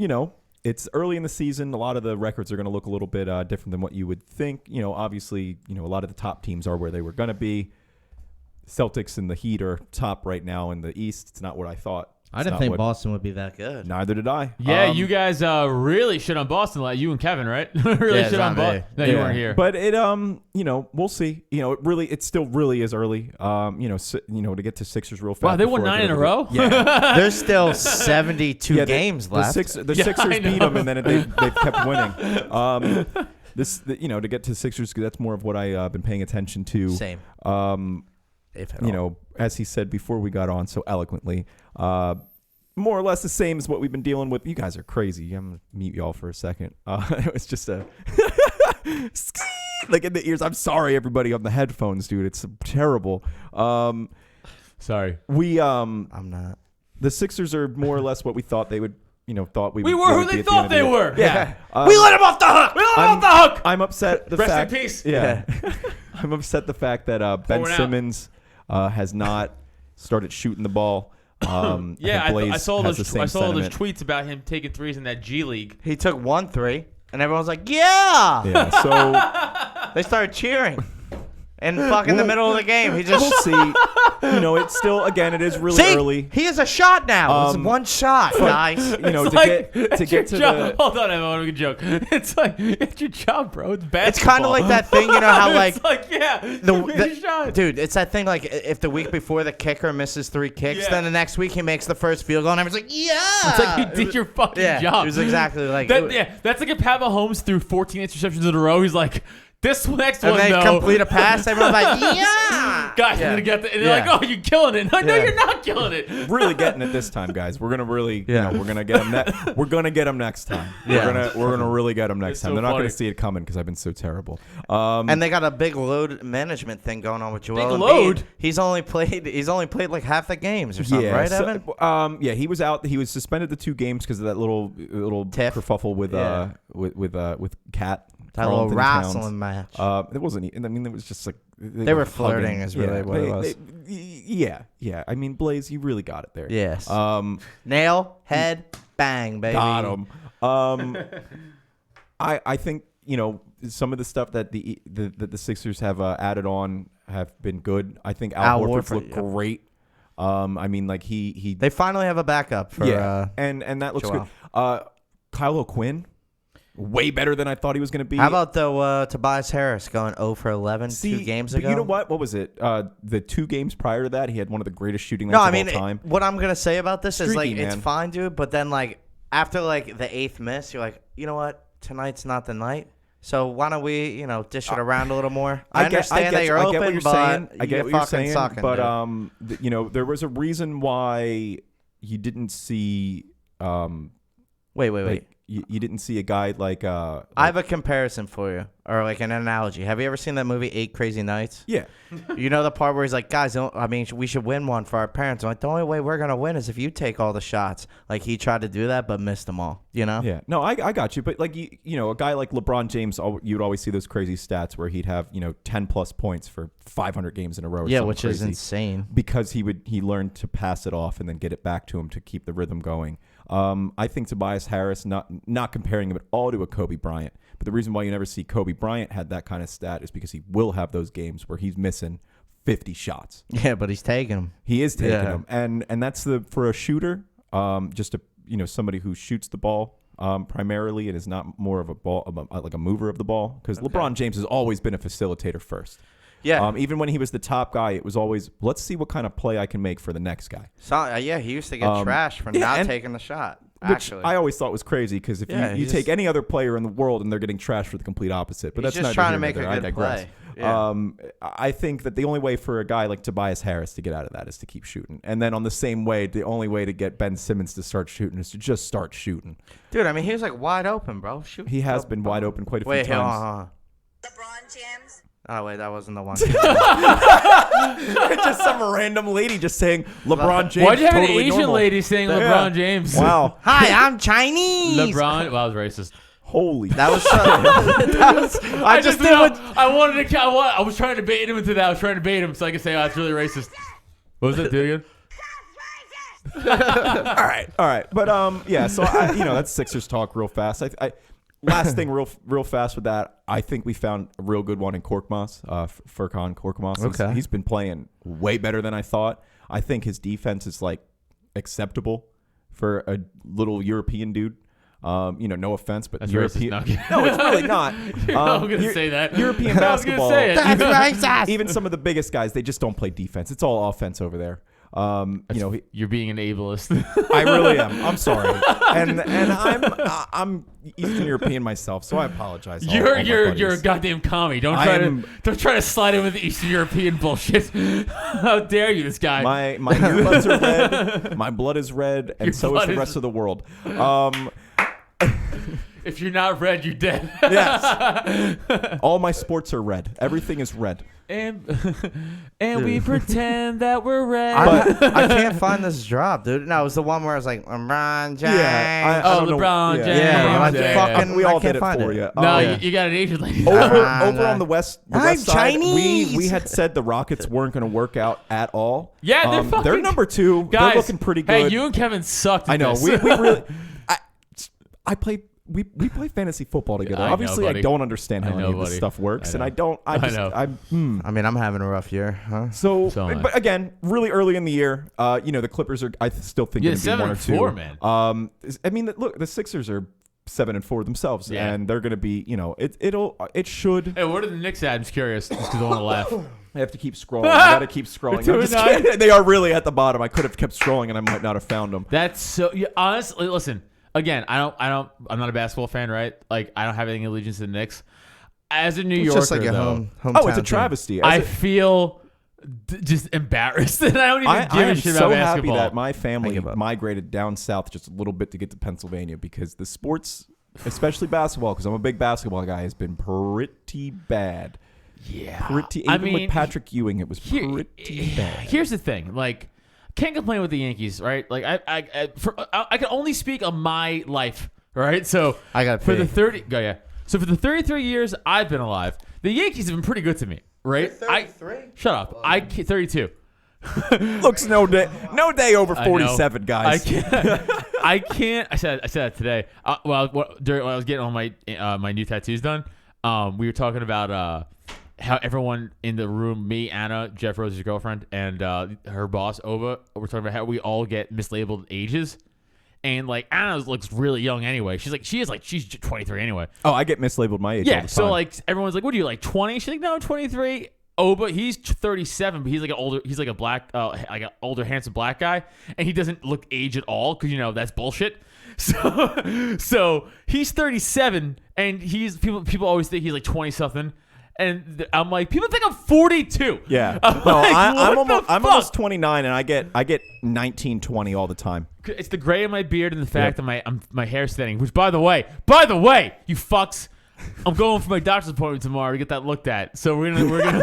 it's early in the season. A lot of the records are going to look a little bit different than what you would think. Obviously, a lot of the top teams are where they were going to be. Celtics and the Heat are top right now in the East. It's not what I thought. I didn't think Boston would be that good. Neither did I. Yeah, you guys really shit on Boston, like you and Kevin, right? Really Yeah, shit on Boston. Zombie. No, you weren't here. But it we'll see. It still really is early. To get to Sixers real fast. Wow, they won before I 9 in go a to row? Yeah. There's still 72 games left. The Yeah, Sixers I beat know. them, and then they've kept winning. To get to Sixers, that's more of what I've been paying attention to. Same. If at all. As he said before we got on so eloquently, more or less the same as what we've been dealing with. You guys are crazy. I'm gonna mute y'all for a second. It was just a like in the ears. I'm sorry, everybody on the headphones, dude. It's terrible. Sorry. I'm not. The Sixers are more or less what we thought they would. Thought we were who they thought they were. Yeah. We let him off the hook. I'm upset. Rest in peace. Yeah. I'm upset the fact that Ben Simmons has not started shooting the ball. I saw those tweets about him taking threes in that G League. He took 1 3, and everyone's like, "Yeah!" Yeah. So they started cheering. And in the middle of the game, he just we'll see. It's still it is really early. He has a shot now. It's 1 shot, guys. To get to the hold on, I want to make a joke. It's like it's your job, bro. It's basketball. It's kind of like that thing, how like it's like the shot. Dude, it's that thing like if the week before the kicker misses 3 kicks, then the next week he makes the first field goal, and everyone's like, yeah. It's like you did your fucking job. It was exactly like that. Yeah, that's like if Pat Mahomes threw 14 interceptions in a row. He's like, this next and one, they though. complete a pass. Everyone's like, yeah. Guys, I'm gonna get the. And they're like, oh, you're killing it. No, you're not killing it. Really getting it this time, guys. We're gonna really, we're gonna get him. We're gonna get him next time. Yeah. We're gonna really get him next time. So They're not funny. gonna see it coming because I've been so terrible. And they got a big load management thing going on with Joel Embiid. load? He's only played like half the games or something, right, Evan? He was out. He was suspended the 2 games because of that little Tiff. kerfuffle with Kat. That little Carlton wrestling Towns. match. It wasn't. I mean, it was just like They were flirting, is really what it was. Yeah. I mean, Blaze, you really got it there. Yes. Nail, head, bang, baby. Got him. I think some of the stuff that the Sixers have added on have been good. I think Al Horford's looked great. I mean, like he They finally have a backup for and that looks Joel. good. Kyle O'Quinn, way better than I thought he was going to be. How about Tobias Harris going 0 for 11 2 games ago? You know what? What was it? The 2 games prior to that, he had one of the greatest shooting nights of all time. What I'm gonna say about this is Streaky, it's man. fine, dude. But then after the 8th miss, you're like, you know what? Tonight's not the night. So why don't we, dish it around a little more? I understand that you're open, what you're but saying. I get what you're fucking saying. sucking, but there was a reason why you didn't see. Wait. You didn't see a guy like. I have a comparison for you, or an analogy. Have you ever seen that movie 8 Crazy Nights? Yeah. You know the part where he's like, guys, we should win one for our parents. I'm like, the only way we're gonna win is if you take all the shots. Like he tried to do that, but missed them all. Yeah. No, I got you. But a guy like LeBron James, you'd always see those crazy stats where he'd have 10+ points for 500 games in a row. Or which crazy, is insane. because he learned to pass it off and then get it back to him to keep the rhythm going. I think Tobias Harris, not comparing him at all to a Kobe Bryant, but the reason why you never see Kobe Bryant had that kind of stat is because he will have those games where he's missing 50 shots. Yeah, but he's taking them. He is taking them, and that's for a shooter, just somebody who shoots the ball primarily and is not more of a mover of the ball, because LeBron James has always been a facilitator first. Yeah. Even when he was the top guy, it was always, let's see what kind of play I can make for the next guy. So, he used to get trashed for not taking the shot. Actually, which I always thought was crazy, because if you take any other player in the world and they're getting trashed for the complete opposite. But he's that's just trying to make a good play. Yeah. I think that the only way for a guy like Tobias Harris to get out of that is to keep shooting. And then on the same way, the only way to get Ben Simmons to start shooting is to just start shooting. Dude, I mean, he was wide open, bro. Shoot. He has been wide open quite a few times. LeBron James. Oh, wait, that wasn't the one. Just some random lady just saying LeBron James. Why'd you have totally an Asian normal. lady saying LeBron James? Wow. Hi, I'm Chinese. LeBron. Well, that was racist. Holy. That was I just did what I wanted to. I was trying to bait him into that. I was trying to bait him so I could say, "Oh, that's really racist." What was it? Do it again. All right. But yeah. So that's Sixers talk real fast. Last thing, real fast with that. I think we found a real good one in Korkmaz, Furkan Korkmaz. Okay. He's been playing way better than I thought. I think his defense is acceptable for a little European dude. No offense, but That's European. racist. No, it's really not. I'm gonna say that. European I was gonna basketball. say it. That's racist. Even some of the biggest guys, they just don't play defense. It's all offense over there. You're being an ableist. I really am. I'm sorry, and I'm Eastern European myself, so I apologize. You're a goddamn commie. Don't try to slide in with the Eastern European bullshit. How dare you, this guy? My earbuds are red. My blood is red, and so is the rest of the world. If you're not red, you're dead. Yes. All my sports are red. Everything is red. And we pretend that we're red. I can't find this drop, dude. No, it was the one where I was like, LeBron James. Yeah, I don't know. LeBron James. Yeah, we all I can't did it find for it. you. No, you got an Asian lady. Over on the west I'm side, Chinese. we had said the Rockets weren't going to work out at all. Yeah, they're fucking. They're number 2. Guys, they're looking pretty good. Hey, you and Kevin sucked. I know. This. We really. I play. We play fantasy football together. I know, Obviously, I buddy. don't understand how I know, any of this buddy. stuff works, and I I don't. I know. I mean, I'm having a rough year, huh? So, So am I. but again, really early in the year, the Clippers are. I still think going to be 1 or 2. 7-4, man. I mean, look, the Sixers are 7-4 themselves, Yeah. and they're going to be. It should. Hey, what are the Knicks at? I'm just curious, just because I want to laugh. I have to keep scrolling. I got to keep scrolling. We're I'm just 2-9. kidding. They are really at the bottom. I could have kept scrolling, and I might not have found them. That's so. Honestly, listen. Again, I'm not a basketball fan, right? Like, I don't have any allegiance to the Knicks. As a New Yorker, just like a though, hometown Oh, it's a team. travesty. I feel just embarrassed that I don't even I give a am shit so about happy basketball. that my family give up. migrated down south just a little bit to get to Pennsylvania because the sports, especially basketball, because I'm a big basketball guy, has been pretty bad. Yeah, Even with Patrick Ewing, it was pretty bad. Here's the thing, like, can't complain with the Yankees, right? Like, I can only speak of my life, right? So I got for the 33 years I've been alive, the Yankees have been pretty good to me, right? 33? Shut up. 32. Looks no day over I know. 47, guys. I can't. I said that today. When I was getting all my my new tattoos done, we were talking about how everyone in the room, me, Anna, Jeff Rose's girlfriend, and her boss Ova, we're talking about how we all get mislabeled ages. And like Anna looks really young anyway. She's 23 anyway. Oh, I get mislabeled my age. Yeah. all the So time. like everyone's like, "What are you like 20?" She's like, "No, I'm 23." Oh, but he's 37, but he's like a black, like an older, handsome black guy, and he doesn't look age at all because that's bullshit. So he's 37, and people always think he's like 20 something, and I'm like, people think I'm 42. Yeah. I'm I'm almost 29, and I get 19, 20 all the time. It's the gray in my beard and the fact that my hair's thinning. Which, by the way, you fucks, I'm going for my doctor's appointment tomorrow to get that looked at. So we're working.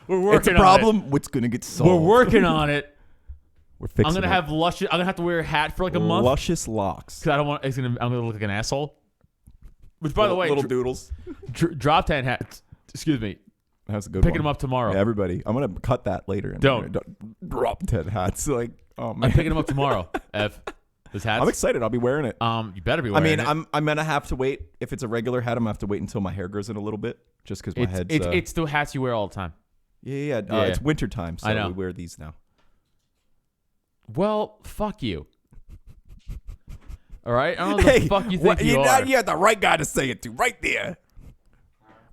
It's a problem. What's gonna get solved? We're working on it. We're fixing. I'm gonna it. have luscious. I'm gonna have to wear a hat for like a month luscious locks. because I don't want. I'm gonna look like an asshole. Which, by the way, little doodles. drop 10 hats. Excuse me. That's a good Picking one. them up tomorrow. Yeah, everybody, I'm gonna cut that later. Don't. Drop 10 hats. Like, oh man, I'm picking them up tomorrow. Those hats. I'm excited. I'll be wearing it. You better be wearing it. I'm gonna have to wait. If it's a regular hat, I'm gonna have to wait until my hair grows in a little bit, just because my head's. It's the hats you wear all the time. Yeah. It's winter time, so I know. we wear these now. Well, fuck you. All right? I don't know what the fuck you think you are. You're the right guy to say it to, right there.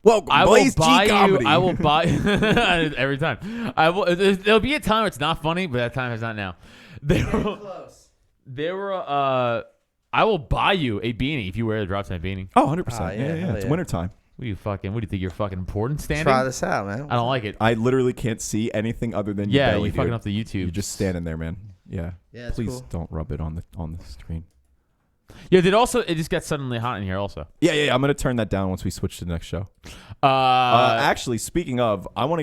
Welcome, I will Blaze G buy you. Comedy. I will buy every time. I will. There'll be a time it's not funny, but that time is not now. There were. I will buy you a beanie if you wear the drop 10 beanie. Oh, 100%. Yeah. It's wintertime. What do you think you're fucking important standing? Try this out, man. I don't like it. I literally can't see anything other than your Yeah, belly, you fucking dude. up the YouTube. You're just standing there, man. Yeah. Yeah, it's Please cool. don't rub it on the screen. Yeah, it just got suddenly hot in here also. Yeah. I'm gonna turn that down once we switch to the next show. Actually, speaking of, we're gonna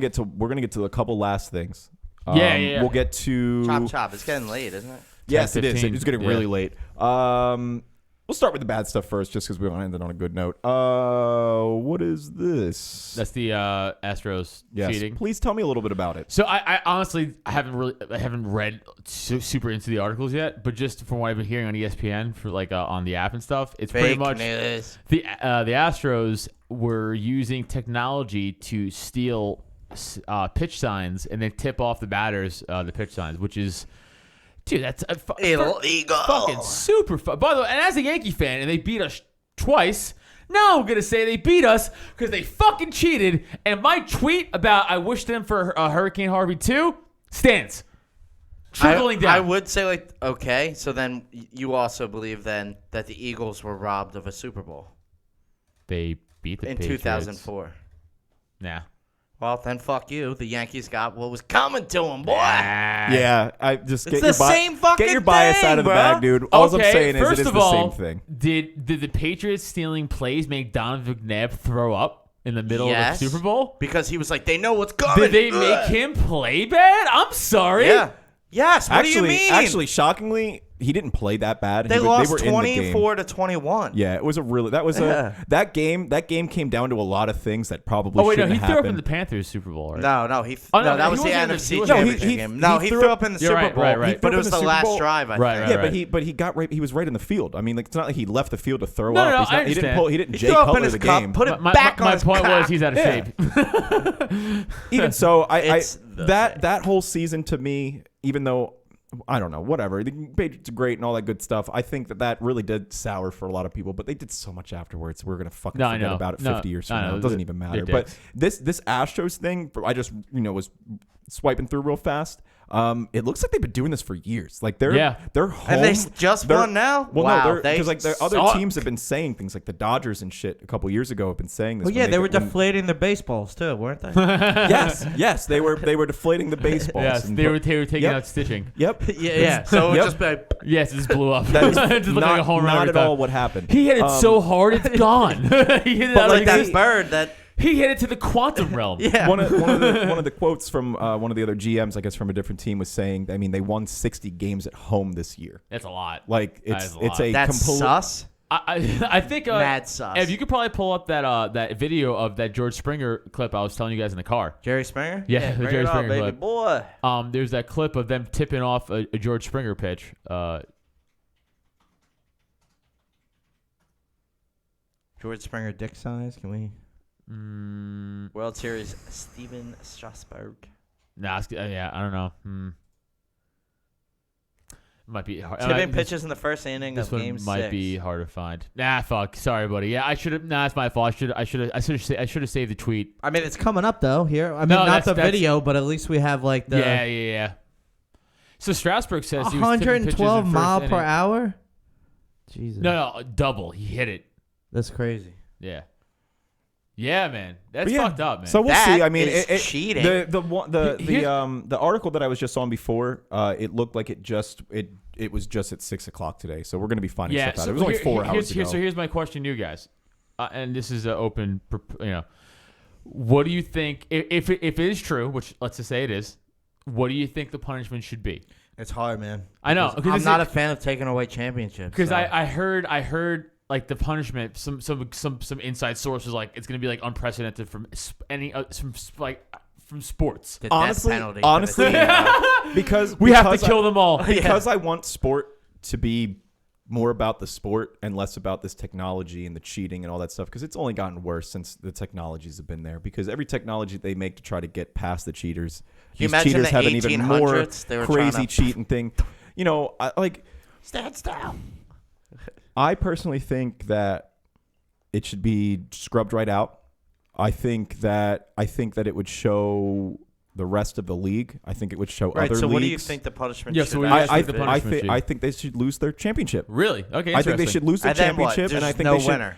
get to a couple last things. Yeah. We'll get to Chop. It's getting late, isn't it? Yes, it is. 10:15. It's getting really late. We'll start with the bad stuff first, just because we want to end it on a good note. What is this? That's the Astros Yes. cheating. Please tell me a little bit about it. So I honestly haven't read super into the articles yet, but just from what I've been hearing on ESPN for like on the app and stuff, it's pretty Fake much news. the Astros were using technology to steal pitch signs and then tip off the batters the pitch signs, which is. Dude, that's illegal. Fucking super fun. By the way, and as a Yankee fan, and they beat us twice, now I'm going to say they beat us because they fucking cheated. And my tweet about I wish them for Hurricane Harvey 2 stands. Trickling down. I would say, okay, so then you also believe then that the Eagles were robbed of a Super Bowl They beat the in Patriots. 2004. Yeah. Well, then fuck you. The Yankees got what was coming to them, boy. Yeah, I just It's the same fucking get your bias thing, out of the bro. bag, dude. All I'm saying is first it is of the all, same thing. Did the Patriots stealing plays make Donovan McNabb throw up in the middle of the Super Bowl? Because he was like, they know what's coming. Did they make him play bad? I'm sorry. Yeah. Yes. What do you mean? Actually, shockingly, he didn't play that bad. They lost lost 24-21. Yeah, it was a really that game came down to a lot of things that probably Oh wait, no, shouldn't he have threw up in happened. the Panthers Super Bowl, right? No, no, that was he the wasn't in the- NFC he wasn't- Championship game. No, he threw up in the You're Super right, Bowl. right. But it was in the the last Super Bowl. drive, I Right, think. right, Yeah, but he got right. He was right in the field. I mean, like, it's not like he left the field to throw No, up. no, He's not, I he didn't understand. pull. He didn't He Jay threw up in Cutler his the cup, game. put it My back on my his point cock. was he's out of Yeah. shape. Even so, It's the that whole season to me, even though I don't know, whatever, the Patriots are great and all that good stuff, I think that really did sour for a lot of people. But they did so much afterwards. We're gonna fucking No, I forget know. about it No, 50 years I from know. now. It doesn't even matter. They're But dicks. this Astros thing, I just was swiping through real fast. It looks like they've been doing this for years. Like they're home. And they just They're- won now? Well, Wow, no, they because like the other suck. teams have been saying things like the Dodgers and shit a couple years ago have been saying this. Well, when yeah, they were when- deflating their baseballs too, weren't they? Yes, they were deflating the baseballs. Yes, and they were taking Yep. out stitching. Yep. Yeah. So it Yep. just like, Yes, it just blew up. That is it just looked like a home run not every at time. all what happened. He hit it so hard, it's gone. He hit it out like of that existence. bird that. He hit it to the quantum realm. Yeah. one of the quotes from one of the other GMs, I guess from a different team, was saying, I mean, they won 60 games at home this year. That's a lot. Like That it's is a it's lot. a That's complete. sus. I think Mad sus. If you could probably pull up that video of that George Springer clip I was telling you guys in the car. Jerry Springer? Yeah, the bring Jerry it on, Springer baby clip. boy. There's that clip of them tipping off a George Springer pitch. George Springer dick size. Can we? World Series, Steven Strasburg. Nah, yeah, I don't know. Might be hard. Tipping pitches in the first inning This of one Game 6. might be hard to find. Nah, fuck. Sorry, buddy. Yeah, I should have. Nah, it's my fault. I should have saved the tweet. I mean, it's coming up though. Here, I mean, No, not the that's- video, but at least we have like the Yeah. So Strasburg says he was tipping pitches 112 in mile first per inning. hour. Jesus, No, double. He hit it. that's crazy. Yeah. Yeah, man. That's But yeah, fucked up, man. So we'll That see. I mean, is cheating. The article that I was just on before, it looked like it was just at 6 o'clock today. So we're gonna be finding stuff out. so It was only here- 4 hours ago. So here's my question to you guys, and this is an open. What do you think if it is true? Which let's just say it is. What do you think the punishment should be? It's hard, man. I know, Because I'm not a fan of taking away championships. Because so. I heard like the punishment. Some inside source was like it's gonna be like unprecedented from from sports. The death penalty for the honestly, team. because We have to because kill them all. because I want sport to be more about the sport and less about this technology and the cheating and all that stuff, because it's only gotten worse since the technologies have been there, because every technology they make to try to get past the cheaters, you these imagine cheaters the have an even more 1800s? They were trying crazy to- cheating thing. Stand still. I personally think that it should be scrubbed right out. I think that it would show the rest of the league. I think it would show Right. other So leagues. what do you think the punishment Yeah, should so be? what do you guys I think the punishment should be? I think they should lose their championship. Really? Okay. I think they interesting. should lose their And then what? championship, and I There's think no they should. winner.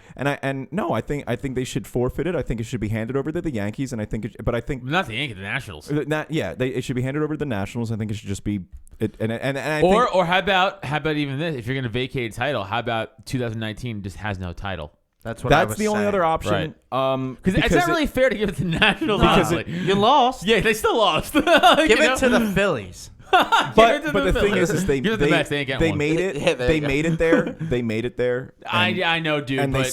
I think they should forfeit it. I think it should be handed over to the Yankees, and I think, I think Not the Yankees, the Nationals. it should be handed over to the Nationals. I think it should just be it, and I Or think, or how about even this? If you're gonna vacate a title, how about 2019 just has no title? That's what I that's was the only saying. other option. Right. Because it's not really fair to give it to the Nationals. Because honestly. You lost. Yeah, they still lost. Give it to the Phillies. But the thing is they Give it to the Mets, they ain't getting they one. made it. Yeah, there They you go. made it there. They made it there. And, I know, dude. and but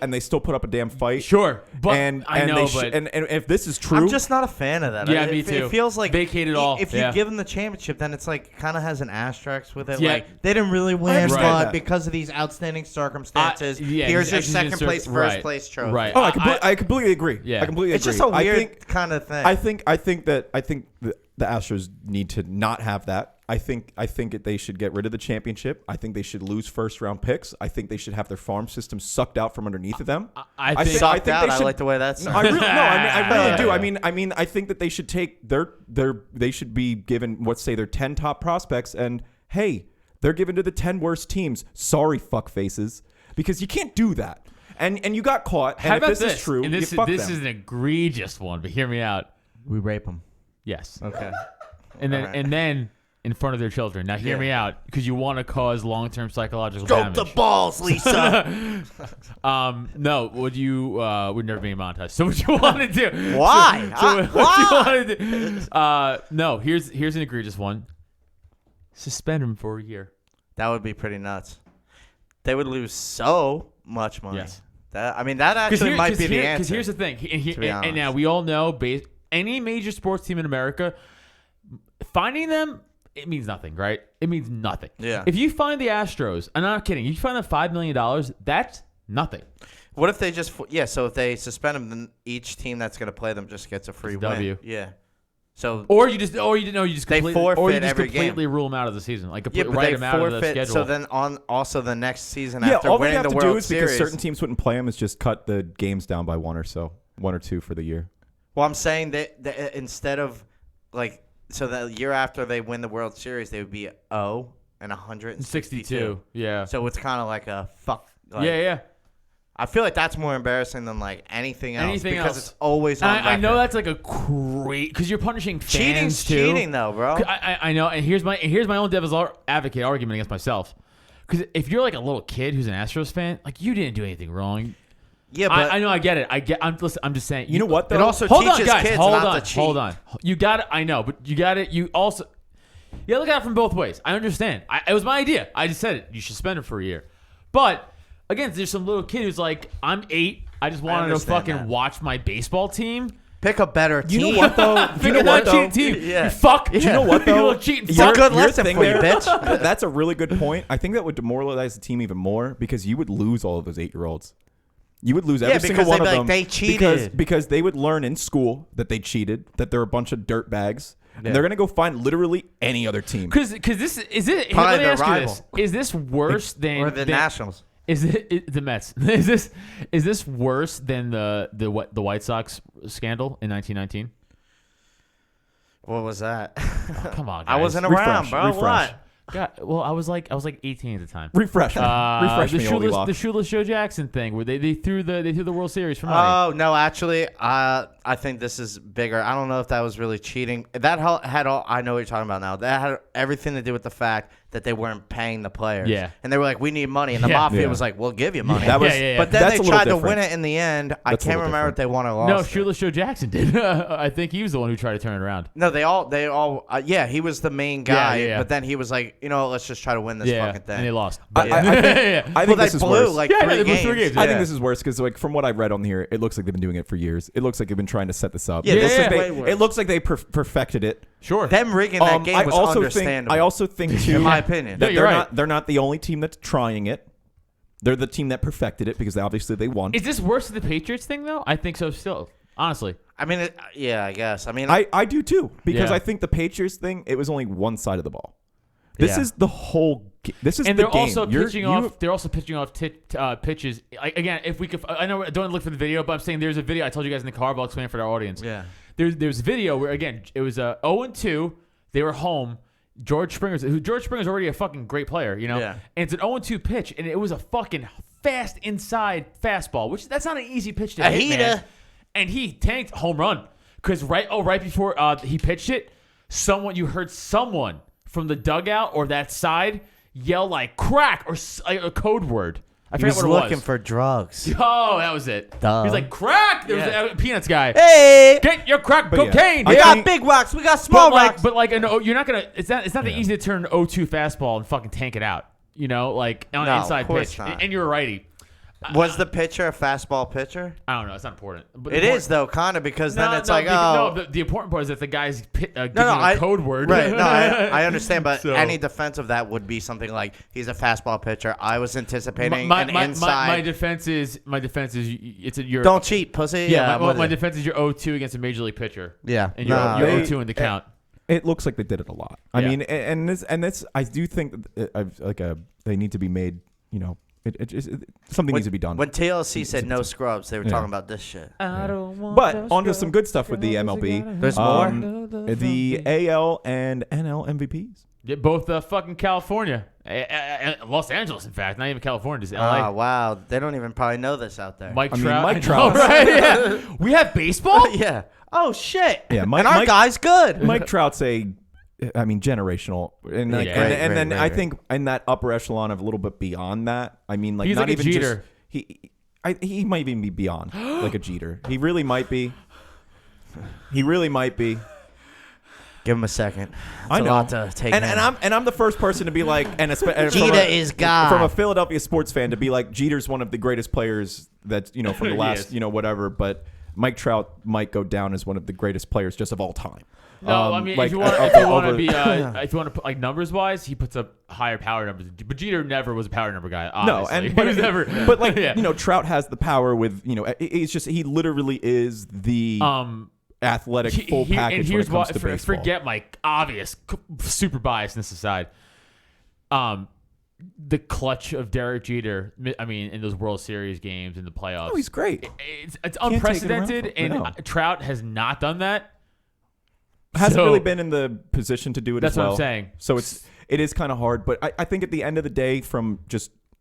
they still put up a damn fight. sure, but And I know, they but and if this is true, I'm just not a fan of that. Yeah, me too. It feels like Vacate it all, If you yeah. give them the championship, then it's like kind of has an asterisk with it. Yeah. Like they didn't really win, understand but that. because of these outstanding circumstances, yeah, here's your these second place, first right, place trophy. right. oh, I completely agree. Yeah. I completely It's agree. just a I weird think, kind of thing. I think the Astros need to not have that. I think that they should get rid of the championship. I think they should lose first round picks. I think they should have their farm system sucked out from underneath of them. I think Sucked they out. I should- like the way that's. I really, no, I really do. Yeah. I mean, I think that they should take they should be given, let's say, their 10 top prospects, and hey, they're given to the 10 worst teams. Sorry, fuck faces, because you can't do that. And you got caught. And How if about this is true, And you this fuck is them. an egregious one, but hear me out. We rape them. Yes. Okay. And then Alright. and then in front of their children. Now hear Yeah. me out, because you want to cause long-term psychological Stroke damage. the balls, Lisa. No, would you would never be monetized. So what you want to do? Why? So what Why? you want to do? No, here's an egregious one. Suspend him for a year. That would be pretty nuts. They would lose so much money. Yes. That actually might be the answer. Because here's the thing, to be and now honest. we all know, any major sports team in America, finding them, it means nothing, right? It means nothing. Yeah. If you find the Astros, I'm not kidding, you find them $5 million, that's nothing. What if they just so if they suspend them, then each team that's going to play them just gets a free It's a W. win. Yeah. So Or you They completely, forfeit or you just every game. completely rule them out of the season, like yeah, completely but write they them out of the forfeit. schedule. So then also the next season Yeah, after all they winning have the to do World is because Series. certain teams wouldn't play them is just cut the games down by one or two for the year. Well, I'm saying that instead of so the year after they win the World Series, they would be 0 and 162. 62, yeah. So it's kind of like a fuck. Yeah. I feel like that's more embarrassing than anything else. Anything because else. it's always on And I know record. that's like a great, because you're punishing fans Cheating's too. cheating though, bro. I know, and here's my own devil's advocate argument against myself. Because if you're like a little kid who's an Astros fan, like you didn't do anything wrong. Yeah, but I know, I get it. Listen, I'm just saying. You know what, though? it also Hold on, teaches guys. kids Hold not on. to cheat. Hold on. You got it. I know, but you got it. You also. Yeah, look at it from both ways. I understand. It was my idea. I just said it. You should suspend it for a year. But again, there's some little kid who's like, I'm 8. I just wanted to understand fucking that. watch my baseball team. Pick a better team. You know what though? Pick another cheating team. Yeah. You fuck. You know what, though? You little cheating It's a fuck. good Your lesson thing for you, there- bitch. That's a really good point. I think that would demoralize the team even more because you would lose all of those 8-year-olds. You would lose every single because one they'd of be them like, "They cheated." because they would learn in school that they cheated, that they're a bunch of dirt bags, and they're gonna go find literally any other team. Because this is it. Probably Let me their ask you rival. this: is this worse than or the than- Nationals. Is it the Mets? Is this worse than the White Sox scandal in 1919? What was that? Come on, guys. I wasn't around, bro. refresh. What? God, well, I was like 18 at the time. Refresh me, refresh the me, shoeless, Oldie the shoeless Joe Jackson thing, where they threw the World Series for money. Oh no, actually, I think this is bigger. I don't know if that was really cheating. That had all. I know what you're talking about now. That had everything to do with the fact that they weren't paying the players. Yeah. And they were like, "We need money," and the Yeah. mafia Yeah. was like, "We'll give you money." That was- But then That's they a little tried to win different. it in the end. I That's a can't little remember if they won or lost. no, it. shoeless Joe Jackson did. I think he was the one who tried to turn it around. No, they all. Yeah, he was the main guy. yeah. But then he was like, let's just try to win this Yeah, fucking thing. and they lost. I Yeah. think well, they this is blew worse. like Yeah, three they blew games. 3 games. I Yeah. think this is worse because, from what I've read on here, it looks like they've been doing it for years. It looks like they've been trying to set this up. Yeah, it, looks this like is they, way worse. it looks like they perfected it. Sure. Them rigging that game I was also understandable. think. I also think too, in my opinion. No, that you're right. they're not the only team that's trying it. They're the team that perfected it because obviously they won. Is this worse than the Patriots thing though? I think so. Still, honestly. I mean, I guess. I mean, I do too because Yeah. I think the Patriots thing, it was only one side of the ball. This Yeah. is the whole. This is And the they're game. also You're- pitching you- off. They're also pitching off pitches. Again, if we could, I know I don't look for the video, but I'm saying there's a video. I told you guys in the car, but I'll explain it for our audience. Yeah. There's a video where again it was 0-2. They were home. George Springer's already a fucking great player, you know. Yeah. And it's an 0-2 pitch, and it was a fucking fast inside fastball, which that's not an easy pitch to A hit, heater. man. And he tanked home run because right before he pitched it, you heard someone from the dugout or that side yell like crack or like a code word. I He forget was what it looking was. for drugs. Oh, that was it. Duh. He was like crack. There Yeah. was a Peanuts guy. Hey, Get your crack But yeah, cocaine. I we dude. got think- big rocks. We got small rocks. But like, you're not gonna. It's not that easy to turn an 0-2 fastball and fucking tank it out. You know, like on No, an of inside course pitch, not. and you're a righty. Was the pitcher a fastball pitcher? I don't know. It's not important. But It is though, kind of, because then it's like, no. oh, The important part is that the guy's giving no, you a code word. Right? No, I understand, but So- any defense of that would be something like he's a fastball pitcher. I was anticipating my, an my inside. defense is it's your Don't cheat, pussy. yeah. what My is it? defense is your 0-2 against a major league pitcher. Yeah. And you're Nah, you're they- 0-2 in the count. It looks like they did it a lot. I Yeah. mean, and this, I do think that, they need to be made. Something needs to be done. When TLC said no scrubs, they were Yeah. talking about this shit. I don't want But those onto girls. some good stuff with the MLB. There's more? The AL and NL MVPs. Yeah, both fucking California, Los Angeles, in fact, not even California, just LA. Oh wow, they don't even probably know this out there. Mike I mean, Trout. Mike I know, Trout. right? Yeah. We have baseball. yeah, Oh shit! Yeah, and our guy's good. Mike Trout's generational, and like, Yeah. and Great. I think in that upper echelon of a little bit beyond that. I mean, like He's not like a even Jeter. just he might even be beyond like a Jeter. He really might be. He really might be. Give him a second. I know. A lot to take. And I'm the first person to be like, and Jeter is God. From a Philadelphia sports fan to be like, Jeter's one of the greatest players that's from the last Yes. whatever. But Mike Trout might go down as one of the greatest players just of all time. No, I mean, like, if you want to be, if you want to put like numbers wise, he puts up higher power numbers. But Jeter never was a power number guy. No, Obviously. but he was never. But like yeah. Trout has the power with it's just he literally is the athletic full package and here's when it comes to why, baseball. forget my obvious super biasness aside. The clutch of Derek Jeter. I mean, in those World Series games in the playoffs. Oh, he's great. It's take it around unprecedented, from- and no. Trout has not done that. Hasn't So- really been in the position to do it That's as well. what I'm saying. So it is kind of hard, but I think at the end of the day, from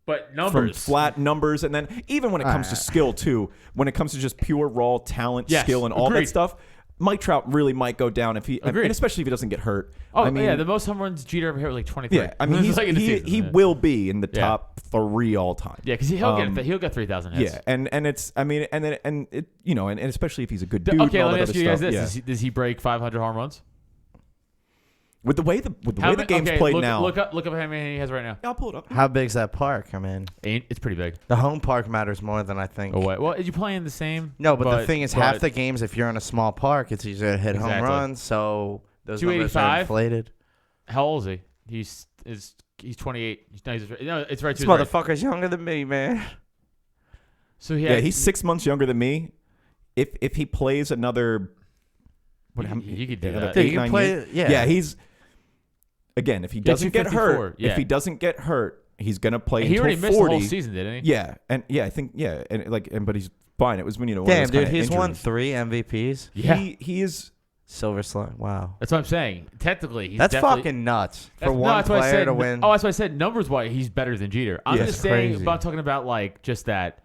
But numbers. from flat numbers, and then even when it comes to skill too, when it comes to just pure raw talent, Yes, skill, and all agreed. that stuff, Mike Trout really might go down if he, and Agreed. especially if he doesn't get hurt. Oh, I mean, yeah, the most home runs Jeter ever hit was like 23. yeah, I mean, It's like in the he season, yeah. will be in the Yeah. top 3 all time. Yeah, because he'll get 3,000 hits. Yeah, and it's and it and especially if he's a good dude. Okay, and all let me that ask other you guys stuff, this: does he break 500 home runs? with the way the game's played now. Look up how many he has right now. I'll pull it up. How big's that park? I mean, It's pretty big. the home park matters more than I think. Oh wait, well, you playing the same? No, but the thing is, half the games, if you're in a small park, it's easier to hit home Exactly. runs. So those numbers 285? are inflated. How old is he? He's 28. No, it's right. This To his right. motherfucker's younger than me, man. So Yeah, he's 6 months younger than me. If he plays another, You could do another that. Dude, 8, you can 9 play- years- yeah. he's again. If he Yeah, doesn't get 254, hurt, yeah. if he doesn't get hurt, he's gonna play He until already 40. missed the whole season, didn't he? Yeah, I think but he's fine. It was when one of Damn, those dude, kinda he's won injuries. 3 MVPs. Yeah. He is. Silver Slug. Wow. That's what I'm saying. Technically, he's That's definitely, fucking nuts for that's- no, one that's what I player said. to win. Oh, that's why I said numbers wise, he's better than Jeter. I'm Yeah, just it's saying crazy. about talking about like just that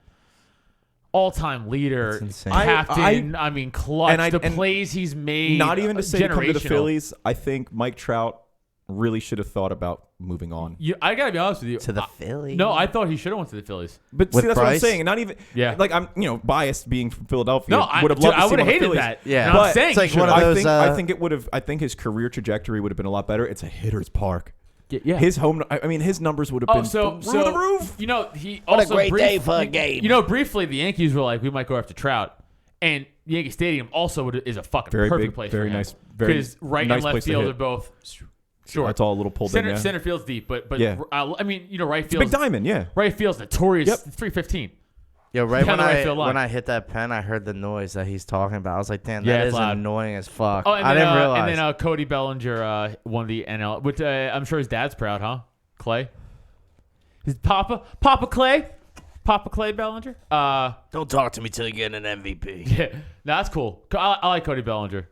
all-time leader, That's insane. captain. I mean, clutch. and The plays he's made. Not even to say to come to the generational. Phillies. I think Mike Trout really should have thought about moving on. I gotta be honest with you. to the Phillies. No, I thought he should have went to the Phillies. But With see, that's what I'm Bryce? saying. And not even Yeah. like I'm biased being from Philadelphia. No, I would have loved to I see would him have on the hated Phillies. that. Yeah. And I'm But saying it's like he one should've. of those, I think it would have. I think his career trajectory would have been a lot better. It's a hitter's park. Yeah. His home. I mean, his numbers would have been through the roof. You know, he What a also great day for a game. You know, briefly the Yankees were like, we might go after Trout, and Yankee Stadium also is a fucking Very perfect big, place. very for him. nice, very because right nice and left place to field hit. are both short. That's all a little pulled in. Yeah. Center field's deep, but Yeah. I mean, you know, right It's a field. big diamond. Yeah. Right field's notorious. Yep. 315. Yo, right Down when the right field line. when I hit that pen, I heard the noise that he's talking about. I was like, damn, Yeah, that it's is loud. annoying as fuck. Oh, and I then, didn't realize. And then Cody Bellinger won the NL, which I'm sure his dad's proud, huh? Clay. His Papa Clay Bellinger. Don't talk to me till you get an MVP. Yeah, no, that's cool. I like Cody Bellinger.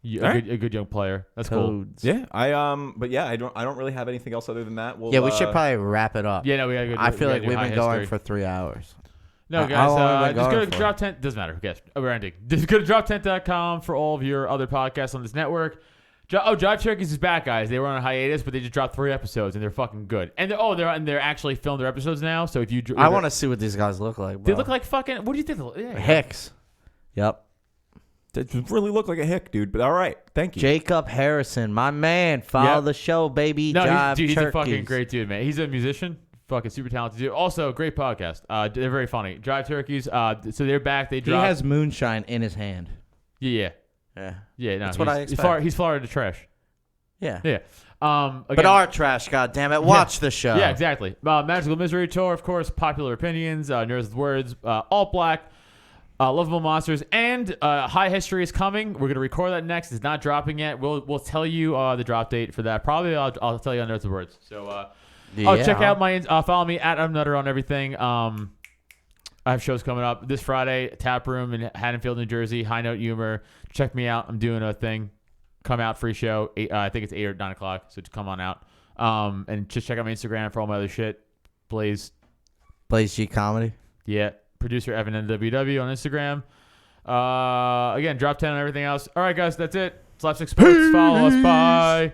A good young player. That's cool. Codes. Yeah. But yeah, I don't really have anything else other than that. We'll, Yeah, we should probably wrap it up. Yeah, no, we gotta go. I feel we like gotta do we've high been going history. for 3 hours. No, How guys, long have we been just go going to for? Drop Tent. Doesn't matter. Who cares? We're ending. Just go to droptent.com for all of your other podcasts on this network. Jive Turkeys is back, guys. They were on a hiatus, but they just dropped 3 episodes, and they're fucking good. And they're actually filmed their episodes now. So if you, I want to see what these guys look like, bro. they look like fucking. What do you think? Yeah. Hicks. Yep. It really look like a hick, dude. But all right, thank you. Jacob Harrison, my man. Follow Yep. the show, baby. No, Jive he's a Turkeys. fucking great dude, man. He's a musician, fucking super talented dude. Also, great podcast. They're very funny. Drive Turkeys. So they're back. They He dropped. has moonshine in his hand. Yeah. Yeah. No, That's what I he's expect. He's Florida trash. Yeah. Yeah. But Again, our trash, goddammit. Watch the show. Yeah, exactly. Magical Misery Tour, of course. Popular Opinions. Nerds with Words. Alt Black. Lovable Monsters. And High History is coming. We're going to record that next. It's not dropping yet. We'll tell you the drop date for that. Probably I'll tell you on Nerds with Words. So check out my follow me at Nutter on everything. I have shows coming up this Friday. Tap Room in Haddonfield, New Jersey. High Note Humor. Check me out. I'm doing a thing. Come out, free show. I think it's 8 or 9 o'clock, so come on out. And just check out my Instagram for all my other shit. Blaze G Comedy. Yeah, producer Evan NWW on Instagram. Again, drop 10 on everything else. All right, guys, that's it. Slapstick Sports. Follow us. Bye.